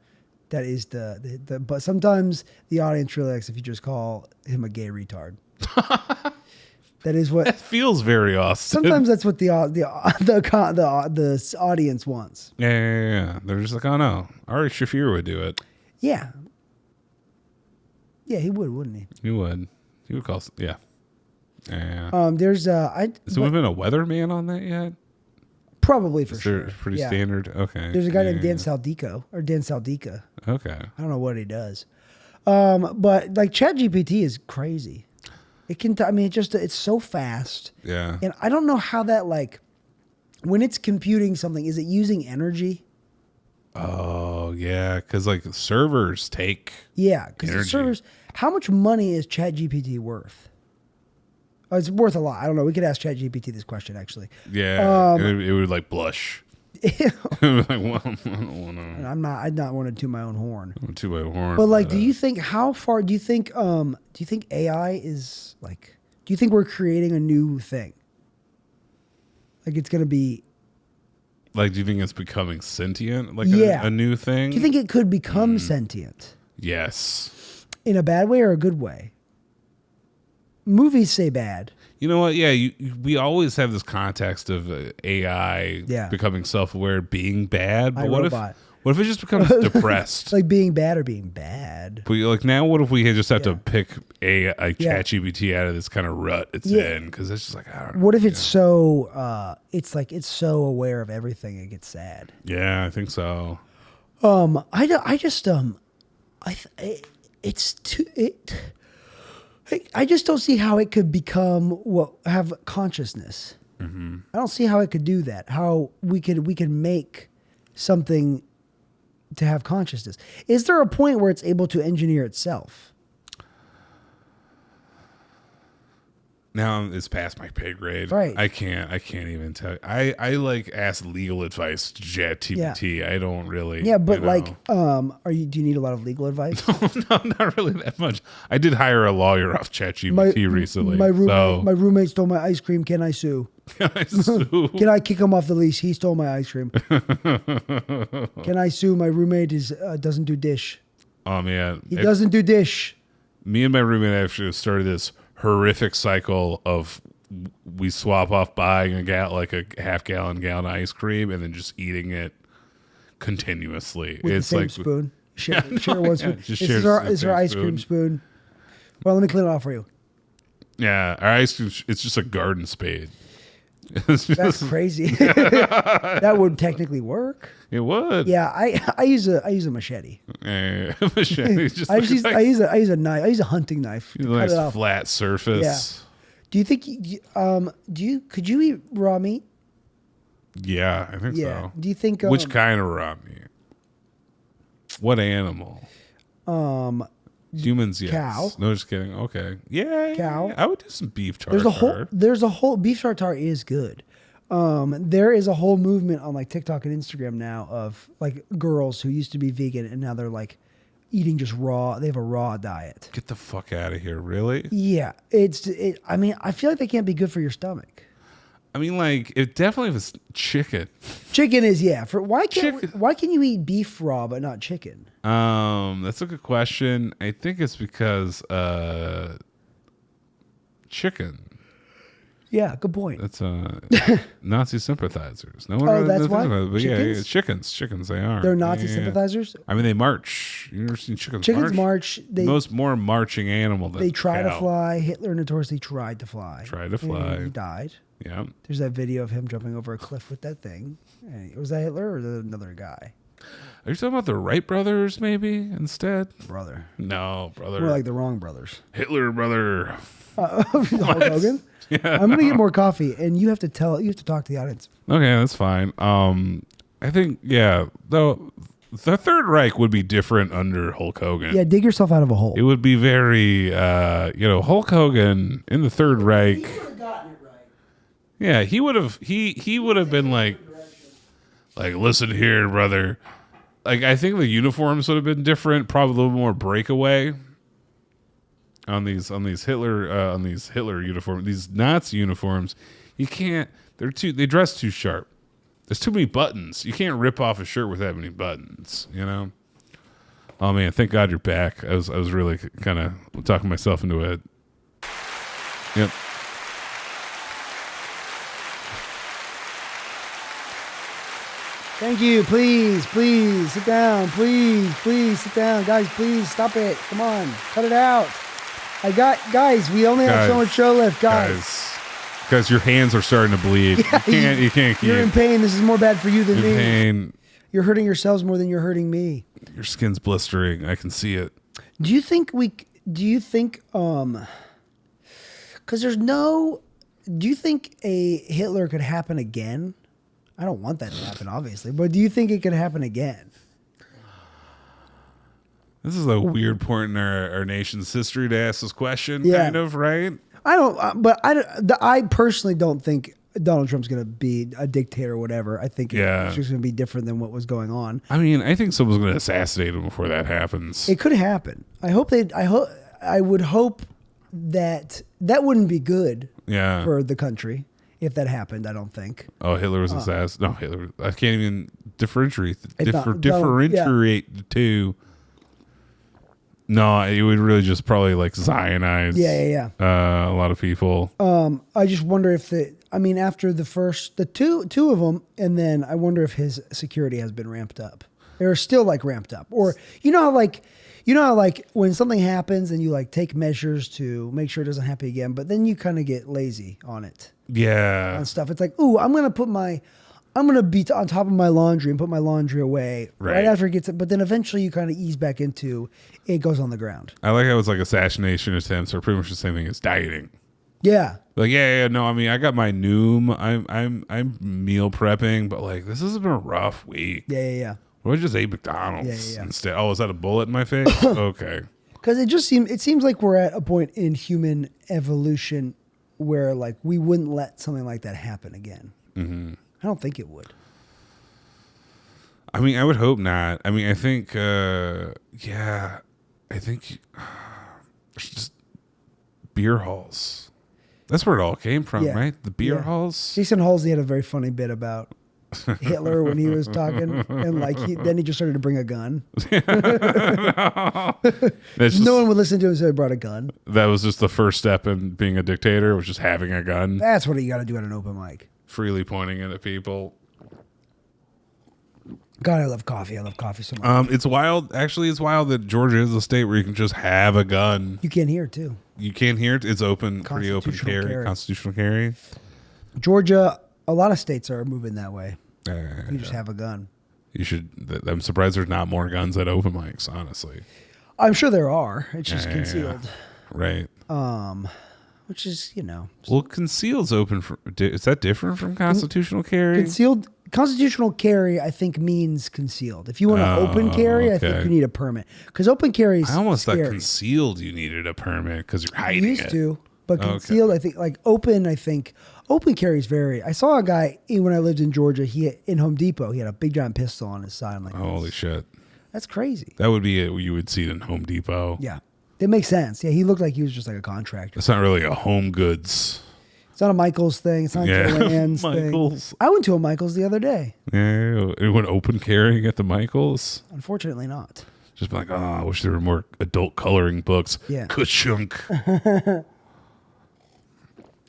but sometimes the audience really likes if you just call him a gay retard. That is what that feels very Austin. Sometimes that's what the audience wants. Yeah. They're just like, oh no, Ari Shaffir would do it. Yeah, he would, wouldn't he? He would. He would call. Yeah. Yeah. There's Has there been a weatherman on that yet? Probably for sure. Pretty standard. Okay. There's a guy named Dan Saldico. Okay. I don't know what he does. But like ChatGPT is crazy. It can, it's so fast. Yeah. And I don't know how that, like, when it's computing something, is it using energy? Oh, yeah. Because, like, servers take. Yeah. Because the servers, how much money is ChatGPT worth? Oh, it's worth a lot. I don't know. We could ask ChatGPT this question, actually. Yeah. It would, like, blush. Like, well, I don't want to. I'm not want to toot my own horn. Toot my own horn. But like, do you think AI is like? Do you think we're creating a new thing? Like it's gonna be. Like, do you think it's becoming sentient? Like a new thing? Do you think it could become sentient? Yes. In a bad way or a good way? Movies say bad. You know what? Yeah, we always have this context of AI becoming self-aware, being bad. But what if it just becomes depressed? Like being bad or being bad? But like now, what if we just have to pick a ChatGPT out of this kind of rut it's in? Because it's just like, I don't know. What if it's so? It's like it's so aware of everything it gets sad. Yeah, I think so. I just don't see how it could have consciousness. Mm-hmm. I don't see how it could do that. How we could make something to have consciousness. Is there a point where it's able to engineer itself? Now it's past my pay grade. Right. I can't even tell. I like ask legal advice to ChatGPT. Yeah. I don't really. Yeah, but do you need a lot of legal advice? No, not really that much. I did hire a lawyer off ChatGPT recently. My roommate stole my ice cream. Can I sue? Can I sue? Can I kick him off the leash? He stole my ice cream. Can I sue? My roommate doesn't do dish. Oh man, he doesn't do dish. Me and my roommate actually started this horrific cycle of we swap off buying a half-gallon ice cream and then just eating it continuously. With it's the same like spoon. Share one spoon. This is our ice cream spoon. Well, let me clean it off for you. Yeah, our ice cream. It's just a garden spade. That's crazy. That would technically work. It would. Yeah, I use a machete. Machete. I use a knife. I use a hunting knife. A nice flat surface. Yeah. Do you think could you eat raw meat? Yeah, I think so. Do you think which kind of raw meat? What animal? Humans, yes. Cow. No, just kidding. Okay. Yeah. Cow. Yeah. I would do some beef tartare. There's a whole beef tartare is good. There is a whole movement on like TikTok and Instagram now of like girls who used to be vegan and now they're like eating just raw. They have a raw diet. Get the fuck out of here. Really? Yeah. I mean, I feel like they can't be good for your stomach. I mean, like, it definitely was chicken. Chicken is, yeah. Why can you eat beef raw but not chicken? That's a good question. I think it's because chicken. Yeah, good point. That's Nazi sympathizers. No one really that's why? But yeah, chickens. They are. They're Nazi sympathizers? I mean, they march. You ever seen chickens march? More marching animal than they try cow. to fly. Hitler notoriously tried to fly. And he died. Yeah. There's that video of him jumping over a cliff with that thing. Was that Hitler or another guy? Are you talking about the Wright brothers, maybe, instead? Brother. No, brother. More like the wrong brothers. Hitler brother. Hulk Hogan? Yeah. I'm going to get more coffee, and you have to talk to the audience. Okay, that's fine. I think, though, the Third Reich would be different under Hulk Hogan. Yeah, dig yourself out of a hole. It would be very, Hulk Hogan in the Third Reich. He would have gotten it right. Yeah, he would have been like, listen here, brother. Like, I think the uniforms would have been different, probably a little more breakaway on these Hitler uniforms. These Nazi uniforms, you can't. They dress too sharp. There's too many buttons. You can't rip off a shirt with that many buttons. You know. Oh man, thank God you're back. I was really kind of talking myself into it. Yep. Thank you. Please sit down. Please sit down. Guys, please stop it. Come on. Cut it out. Guys, we only have so much show left, guys. Guys, your hands are starting to bleed. Yeah, you can't keep. You're in pain. This is more bad for you than me. Pain. You're hurting yourselves more than you're hurting me. Your skin's blistering. I can see it. Do you think do you think a Hitler could happen again? I don't want that to happen, obviously, but do you think it could happen again? This is a weird point in our nation's history to ask this question, kind of, right? I personally don't think Donald Trump's going to be a dictator or whatever. I think it's just going to be different than what was going on. I mean, I think someone's going to assassinate him before that happens. It could happen. I would hope that wouldn't be good for the country if that happened. I don't think. Oh, Hitler was assassinated. No, Hitler. I can't even differentiate the two. No, it would really just probably Zionize. A lot of people. I just wonder if after the two of them, and then I wonder if his security has been ramped up. They're still ramped up, or you know how when something happens and you take measures to make sure it doesn't happen again, but then you kind of get lazy on it. Yeah. On stuff. It's like, ooh, I'm gonna be on top of my laundry and put my laundry away right after it gets it. But then eventually you kind of ease back into it goes on the ground. I like how it's assassination attempts are pretty much the same thing as dieting. Yeah. No, I mean, I got my Noom. I'm meal prepping, but this has been a rough week. Yeah. Well, I just ate McDonald's instead. Oh, is that a bullet in my face? Okay. Because it seems like we're at a point in human evolution where we wouldn't let something like that happen again. Mm-hmm. I don't think it would. I mean, I would hope not. I mean, I think, I think there's just beer halls. That's where it all came from, right? The beer halls. Jason Halsey had a very funny bit about Hitler when he was talking, and then he just started to bring a gun. No one would listen to him, so he brought a gun. That was just the first step in being a dictator, was just having a gun. That's what you got to do at an open mic. Freely pointing it at people. God, I love coffee. I love coffee so much. It's wild. Actually, it's wild that Georgia is a state where you can just have a gun. You can't hear it too. You can't hear it. It's open, pretty open carry. Constitutional carry. Georgia, a lot of states are moving that way. You just have a gun. You should. I'm surprised there's not more guns at open mics. Honestly, I'm sure there are. It's just concealed, right? Which is Well, concealed's open. Is that different from constitutional carry? Constitutional carry, I think, means concealed. If you want to open carry, I think you need a permit. Because open carry is I almost scary. thought concealed you needed a permit because you're hiding it. Used to, but concealed, I think, open, open carry is very... I saw a guy when I lived in Georgia, in Home Depot, he had a big giant pistol on his side. I'm like, holy shit. That's crazy. That would be it. You would see it in Home Depot. Yeah. It makes sense. Yeah, he looked like he was just a contractor. It's not really a home goods. It's not a Michaels thing. It's not a Joann's thing. I went to a Michaels the other day. Yeah, it went open carrying at the Michaels. Unfortunately, not. Just like, I wish there were more adult coloring books. Yeah, Kushunk.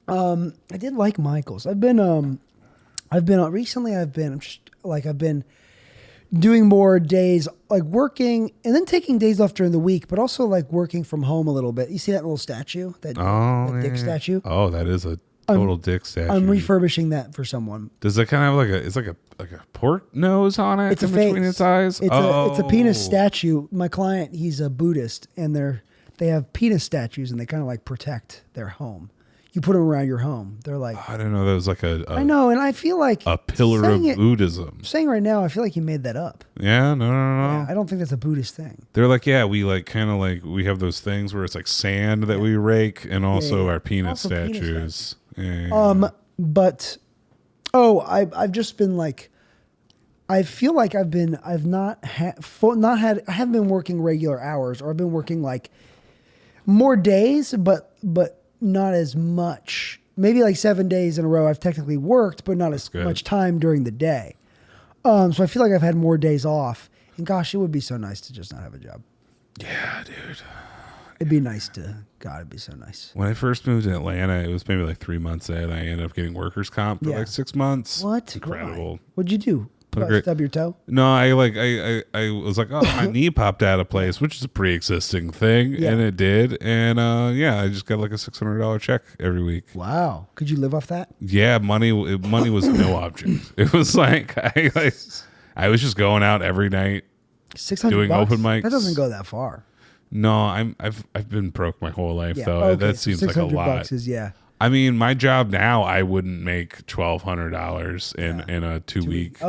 I did like Michael's. I've been recently. I've been doing more days, like working and then taking days off during the week, but also like working from home a little bit. You see that little statue, that dick statue? Oh, that is a total dick statue. I'm refurbishing that for someone. Does it kind of have it's like a pork nose on it? It's a between face. Its eyes. It's a penis statue. My client, he's a Buddhist, and they have penis statues, and they kind of like protect their home. You put them around your home. They're like, I didn't know that was like I know, and I feel like a pillar of Buddhism. Saying right now, I feel like you made that up. Yeah, no. Yeah, I don't think that's a Buddhist thing. They're like, yeah, we like kind of like we have those things where it's like sand that we rake, and also our penis statues. But I've just been like, I feel like I haven't been working regular hours, or I've been working like more days, but not as much. Maybe like 7 days in a row I've technically worked, but not as much time during the day. So I feel like I've had more days off. And gosh, it would be so nice to just not have a job. Yeah, dude. It'd be nice it'd be so nice. When I first moved to Atlanta, it was maybe like 3 months in. I ended up getting workers' comp for like 6 months. What? Incredible. Why? What'd you do? Stub your toe? No, I was like, oh, my knee popped out of place, which is a pre-existing thing, and it did. And I just got like a $600 check every week. Wow. Could you live off that? Yeah, money was no object. It was like I was just going out every night, doing open mics. That doesn't go that far. No, I've been broke my whole life though. Okay, that seems like a lot. $600 I mean, my job now, I wouldn't make $1,200 in a 2 week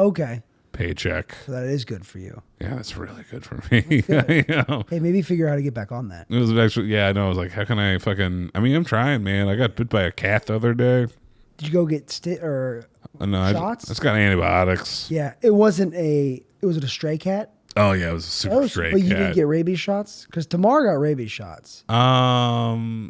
paycheck. So that is good for you. Yeah, that's really good for me. Hey, maybe figure out how to get back on that. It was actually, I know. I was like, how can I I'm trying, man. I got bit by a cat the other day. Did you go get shots? I just got antibiotics. Yeah, was it a stray cat? Oh yeah, it was a super stray cat. But you didn't get rabies shots? Because Tamar got rabies shots.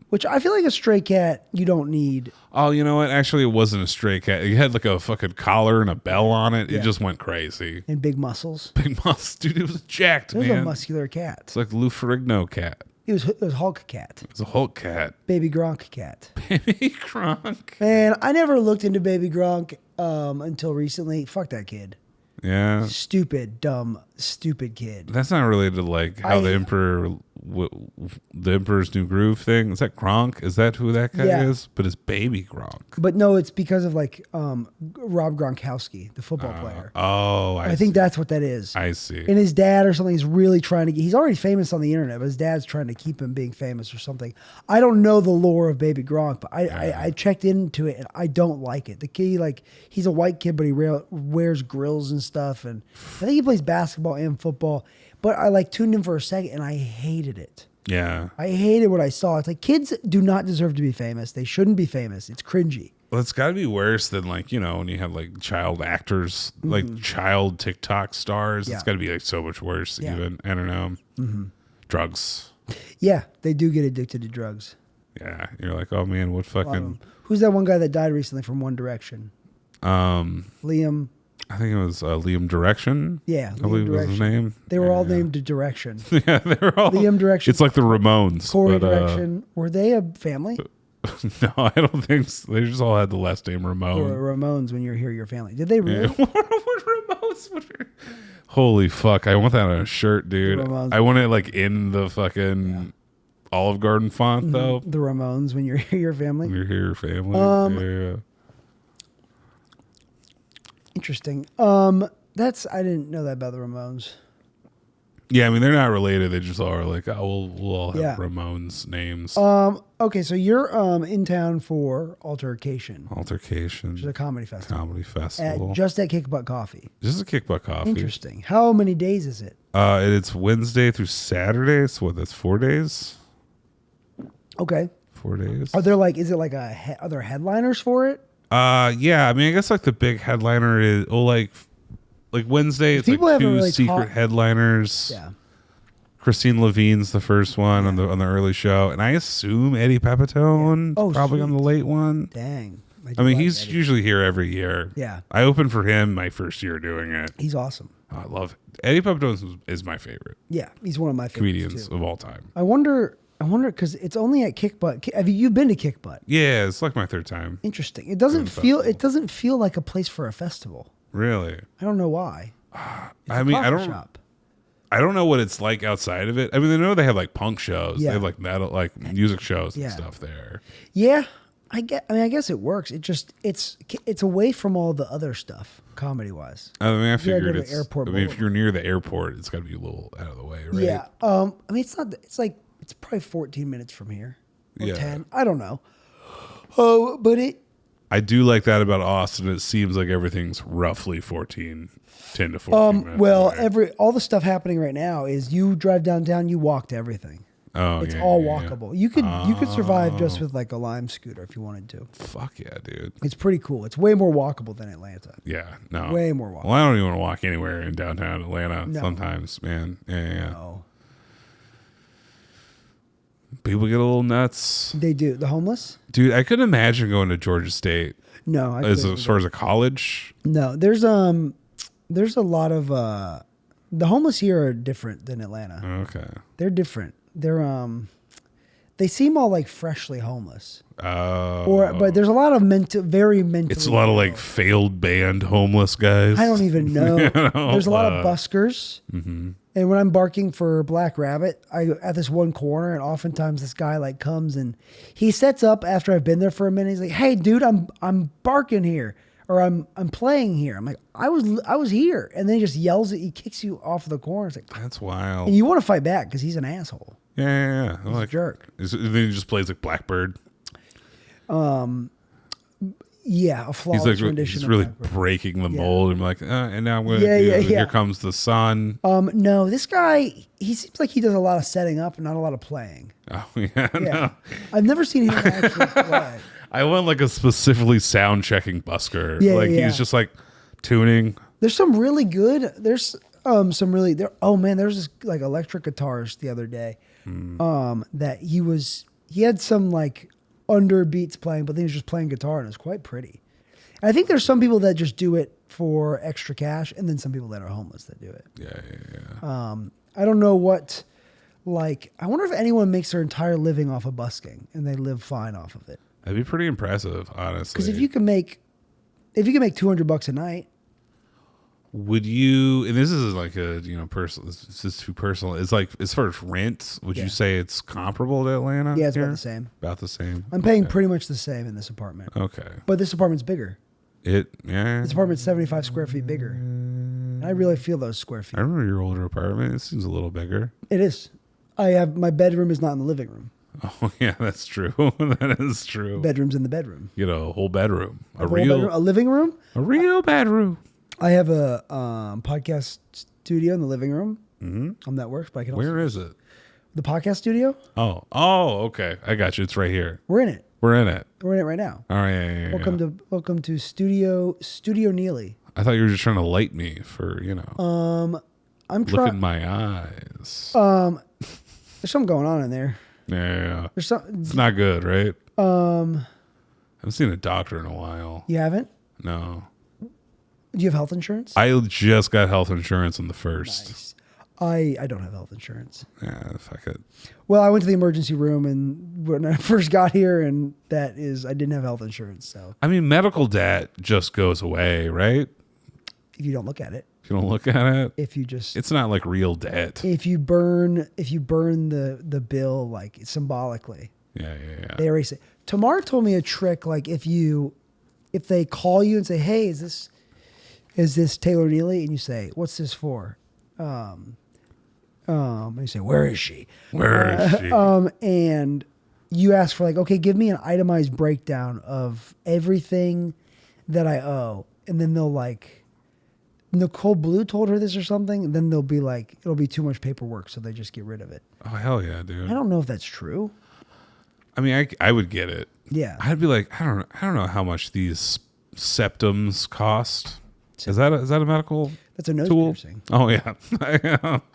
Which I feel like a stray cat you don't need. Oh, you know what? Actually, it wasn't a stray cat. It had like a fucking collar and a bell on it. Yeah. It just went crazy. And big muscles. Big muscles, dude. It was jacked, man. It was a muscular cat. It's like Lou Ferrigno cat. It was Hulk cat. It was a Hulk cat. Baby Gronk cat. Baby Gronk. Man, I never looked into Baby Gronk until recently. Fuck that kid. Yeah. Stupid, dumb, stupid kid. That's not related to like how the Emperor's New Groove thing. Is that Gronk? Is that who that guy is? But it's Baby Gronk. But no, it's because of like Rob Gronkowski, the football player. Oh, I think that's what that is. I see. And his dad or something is really trying to get. He's already famous on the internet, but his dad's trying to keep him being famous or something. I don't know the lore of Baby Gronk, but I checked into it and I don't like it. The kid, he's a white kid, but he wears grills and stuff, and I think he plays basketball and football. But I tuned in for a second and I hated it. Yeah. I hated what I saw. It's like kids do not deserve to be famous. They shouldn't be famous. It's cringy. Well, it's got to be worse than when you have child actors, child TikTok stars. Yeah. It's got to be so much worse. Yeah. Even I don't know. Mm-hmm. Drugs. Yeah, they do get addicted to drugs. Yeah, you're like, oh man, what fucking? Who's that one guy that died recently from One Direction? Liam. I think it was Liam Direction. Yeah, I believe was his name. They were all named Direction. Yeah, they were all Liam Direction. It's like the Ramones. Corey Direction. Were they a family? No, I don't think so. They just all had the last name Ramone. Or Ramones when you're here, your family. Did they really? Yeah. What Ramones? Holy fuck! I want that on a shirt, dude. I want it in the fucking Olive Garden font, though. The Ramones when you're here, your family. When you're here, your family. Yeah. Interesting. I didn't know that about the Ramones. Yeah, I mean they're not related. They just are we'll all have Ramones names. Okay, so you're in town for Altercation. Altercation. Which is a comedy festival. Just at Kick Butt Coffee. Just at Kick Butt Coffee. Interesting. How many days is it? It's Wednesday through Saturday. So that's 4 days. Okay. 4 days. Are there are there headliners for it? Yeah, I mean, I guess the big headliner is Wednesday. It's two secret headliners. Yeah, Christine Levine's the first one on the early show, and I assume Eddie Pepitone probably on the late one. Dang, I mean, he's usually here every year. Yeah, I opened for him my first year doing it. He's awesome. Oh, I love it. Eddie Pepitone is my favorite. Yeah, he's one of my comedians of all time. I wonder I wonder because it's only at Kick Butt. Have you been to Kick Butt? Yeah, it's like my third time. Interesting. It doesn't feel like a place for a festival. Really? I don't know why. I mean, I don't know what it's like outside of it. I mean, I know they have like punk shows. Yeah. They have like metal, like music shows and stuff there. Yeah, I guess it works. It's away from all the other stuff, comedy wise. I mean, I figured it's. I mean, if you're near the airport, it's got to be a little out of the way, right? Yeah. I mean, it's not. It's like it's probably 14 minutes from here, or 10. I don't know. Oh, but I do like that about Austin. It seems like everything's roughly 10 to 14 minutes. Well, all the stuff happening right now is you drive downtown, you walk to everything. Oh, it's all walkable. Yeah. You could survive just with like a Lime scooter if you wanted to. Fuck yeah, dude! It's pretty cool. It's way more walkable than Atlanta. Yeah, no, way more walkable. Well, I don't even want to walk anywhere in downtown Atlanta. No. Sometimes, man. Yeah. No. People get a little nuts. They do. The homeless? Dude, I couldn't imagine going to Georgia State. No, as far as a college. No, there's a lot of the homeless here are different than Atlanta. Okay, they're different. They seem all like freshly homeless. But there's a lot of very mentally. It's a lot of like failed band homeless guys. I don't even know. There's a lot of buskers. Mm-hmm. And when I'm barking for Black Rabbit, I at this one corner, and oftentimes this guy like comes and he sets up after I've been there for a minute. He's like, "Hey, dude, I'm barking here, or I'm playing here." I'm like, I was here, and then he just yells at, he kicks you off of the corner. It's like, that's wild. And you want to fight back because he's an asshole. Yeah. He's a jerk. Then he just plays like Blackbird. Yeah, a flawless rendition. He's really breaking the mold. And like, and now I'm going to Here Comes the Sun. No, this guy, he seems like he does a lot of setting up and not a lot of playing. Oh, yeah. No. I've never seen him actually play. I want like a specifically sound checking busker. He's just like tuning. There's some really good, some really, oh man, there's this like electric guitarist the other day that he had some like under beats playing, but then he was just playing guitar and it was quite pretty. And I think there's some people that just do it for extra cash, and then some people that are homeless that do it. Yeah. I don't know what, like, I wonder if anyone makes their entire living off of busking and they live fine off of it. That'd be pretty impressive, honestly. Because if you can make $200 a night. Would you, and this is like a, personal, this is too personal. It's like, as far as rent, would you say it's comparable to Atlanta? Yeah, it's about the same. About the same. I'm paying pretty much the same in this apartment. Okay. But this apartment's bigger. This apartment's 75 square feet bigger. And I really feel those square feet. I remember your older apartment. It seems a little bigger. It is. My bedroom is not in the living room. Oh, yeah, that's true. That is true. Bedroom's in the bedroom. You know, a whole bedroom. A living room? A real bedroom. I have a podcast studio in the living room. Mm-hmm. That works, but I can also... Where is it? The podcast studio? Oh, okay. I got you. It's right here. We're in it. We're in it right now. All right. Yeah, welcome to Studio Neely. I thought you were just trying to light me for, I'm trying. Look in my eyes. There's something going on in there. Yeah. There's something. It's not good, right? I haven't seen a doctor in a while. You haven't? No. Do you have health insurance? I just got health insurance on the 1st. Nice. I don't have health insurance. Yeah, fuck it. Well, I went to the emergency room, and when I first got here, and I didn't have health insurance. So I mean, medical debt just goes away, right? If you don't look at it. If you don't look at it. If you just. It's not like real debt. If you burn the bill like symbolically. Yeah. They erase it. Tamar told me a trick, like if they call you and say, "Hey, is this Taylor Neely?" and you say, "What's this for?" And you say, "Where is she?" Where is she? And you ask for like, "Okay, give me an itemized breakdown of everything that I owe," and then they'll like, Nicole Blue told her this or something, and then they'll be like, it'll be too much paperwork, so they just get rid of it. Oh hell yeah, dude! I don't know if that's true. I mean, I would get it. Yeah, I'd be like, I don't know how much these septums cost. Is that a medical? That's a nose tool? piercing. Oh yeah.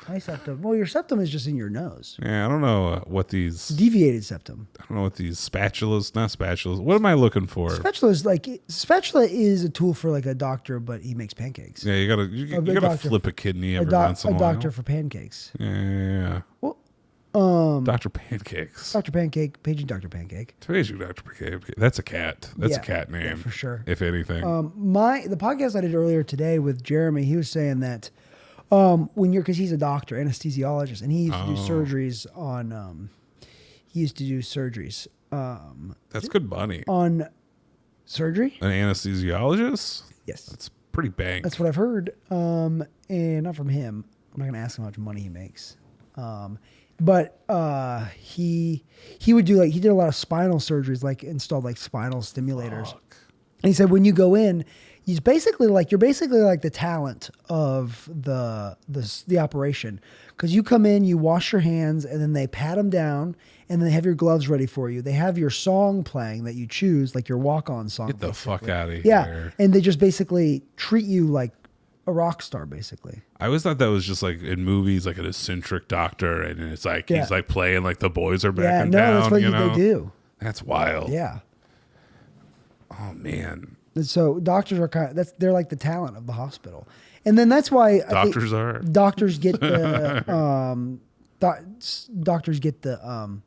My septum. Well, your septum is just in your nose. Yeah, I don't know what these deviated septum. I don't know what these not spatulas. What am I looking for? Spatula is a tool for like a doctor, but he makes pancakes. Yeah, you gotta flip a kidney every once in a while. A doctor for pancakes. Yeah. Well, Dr. Pancakes. Dr. Pancake, paging Dr. Pancake. Paging Dr. Pancake. That's a cat. That's a cat name. Yeah, for sure. If anything. The podcast I did earlier today with Jeremy, he was saying that because he's a doctor, anesthesiologist, and he used to do surgeries on, That's good money. On surgery? An anesthesiologist? Yes. That's pretty bang. That's what I've heard. And not from him. I'm not going to ask him how much money he makes. But he would do he did a lot of spinal surgeries, installed spinal stimulators. Fuck. And he said when you go in, you're basically like the talent of the operation, because you come in, you wash your hands, and then they pat them down, and then they have your gloves ready for you. They have your song playing that you choose, like your walk-on song. Get the fuck out of here. Yeah, and they just basically treat you like a rock star, basically. I always thought that was just in movies, an eccentric doctor, and it's he's playing the boys are back in town. That's what they do. That's wild. Yeah. Oh man. And so doctors are they're like the talent of the hospital, and then that's why doctors get the doctors get the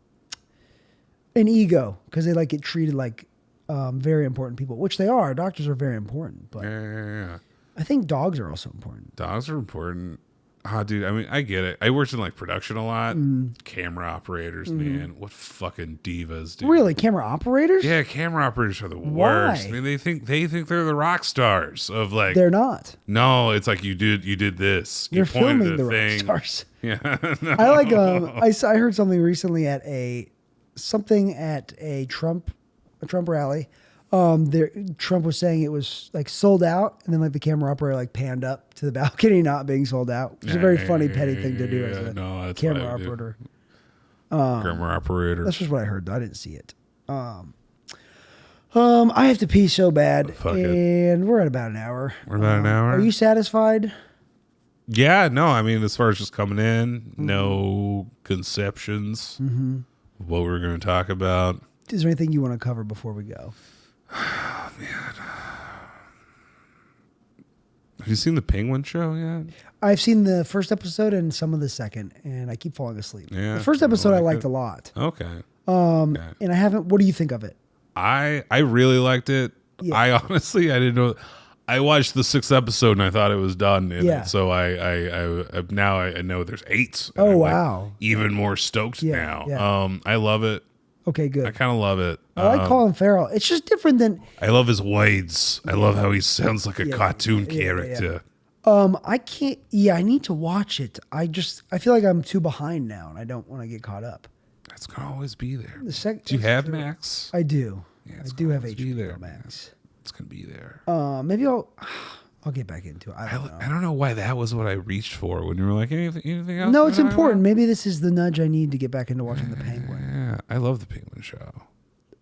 an ego, because they get treated like very important people, which they are. Doctors are very important, but yeah. I think dogs are also important. Dogs are important. Dude, I mean, I get it. I worked in production a lot. Camera operators, man. What fucking divas, dude. Really? Camera operators? Yeah, camera operators are the worst. I mean, they think they're the rock stars of They're not. No, it's you did this. You're you pointed filming the thing. rock stars. Yeah. No. I heard something recently at a Trump rally. Trump was saying it was sold out, and then the camera operator panned up to the balcony not being sold out, which is a very funny petty thing to do as a camera operator. Camera operator. That's just what I heard, though. I didn't see it. I have to pee so bad, and we're at about an hour. We're about an hour. Are you satisfied? Yeah, no. I mean, as far as just coming in, no conceptions of what we're going to talk about. Is there anything you want to cover before we go? Oh, man. Have you seen the Penguin show yet? I've seen the first episode and some of the second, and I keep falling asleep. Yeah, the first episode I liked a lot. Okay. And I haven't. What do you think of it? I really liked it. Yeah. I honestly, I didn't know. I watched the 6th episode and I thought it was done. And so I now I know there's 8. Oh, wow. Even more stoked now. Yeah. I love it. Okay, good. I kind of love it. I like Colin Farrell. It's just different than... I love his ways. I love how he sounds like a cartoon character. I can't... Yeah, I need to watch it. I feel like I'm too behind now, and I don't want to get caught up. It's going to always be there. Do you have Max? I do. Yeah, I do have HBO Max. It's going to be there. Maybe I'll get back into it. I don't know why that was what I reached for when you were like, anything else? No, it's important. Maybe this is the nudge I need to get back into watching The Penguin. Yeah, I love The Penguin show.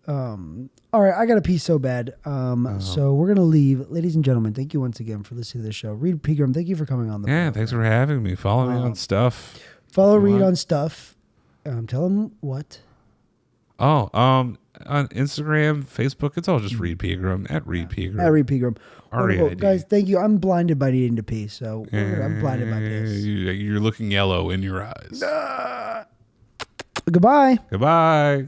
All right, I got to pee so bad. So we're going to leave. Ladies and gentlemen, thank you once again for listening to the show. Reid Pegram, thank you for coming on the program. Thanks for having me. Follow me on stuff. Follow Reid on stuff. Tell him what? On Instagram, Facebook, it's all just Reid Pegram, at Reid Pegram. At Reid Pegram. R-E-I-D. Guys, thank you. I'm blinded by needing to pee, so I'm blinded by this. You're looking yellow in your eyes. Goodbye. Goodbye.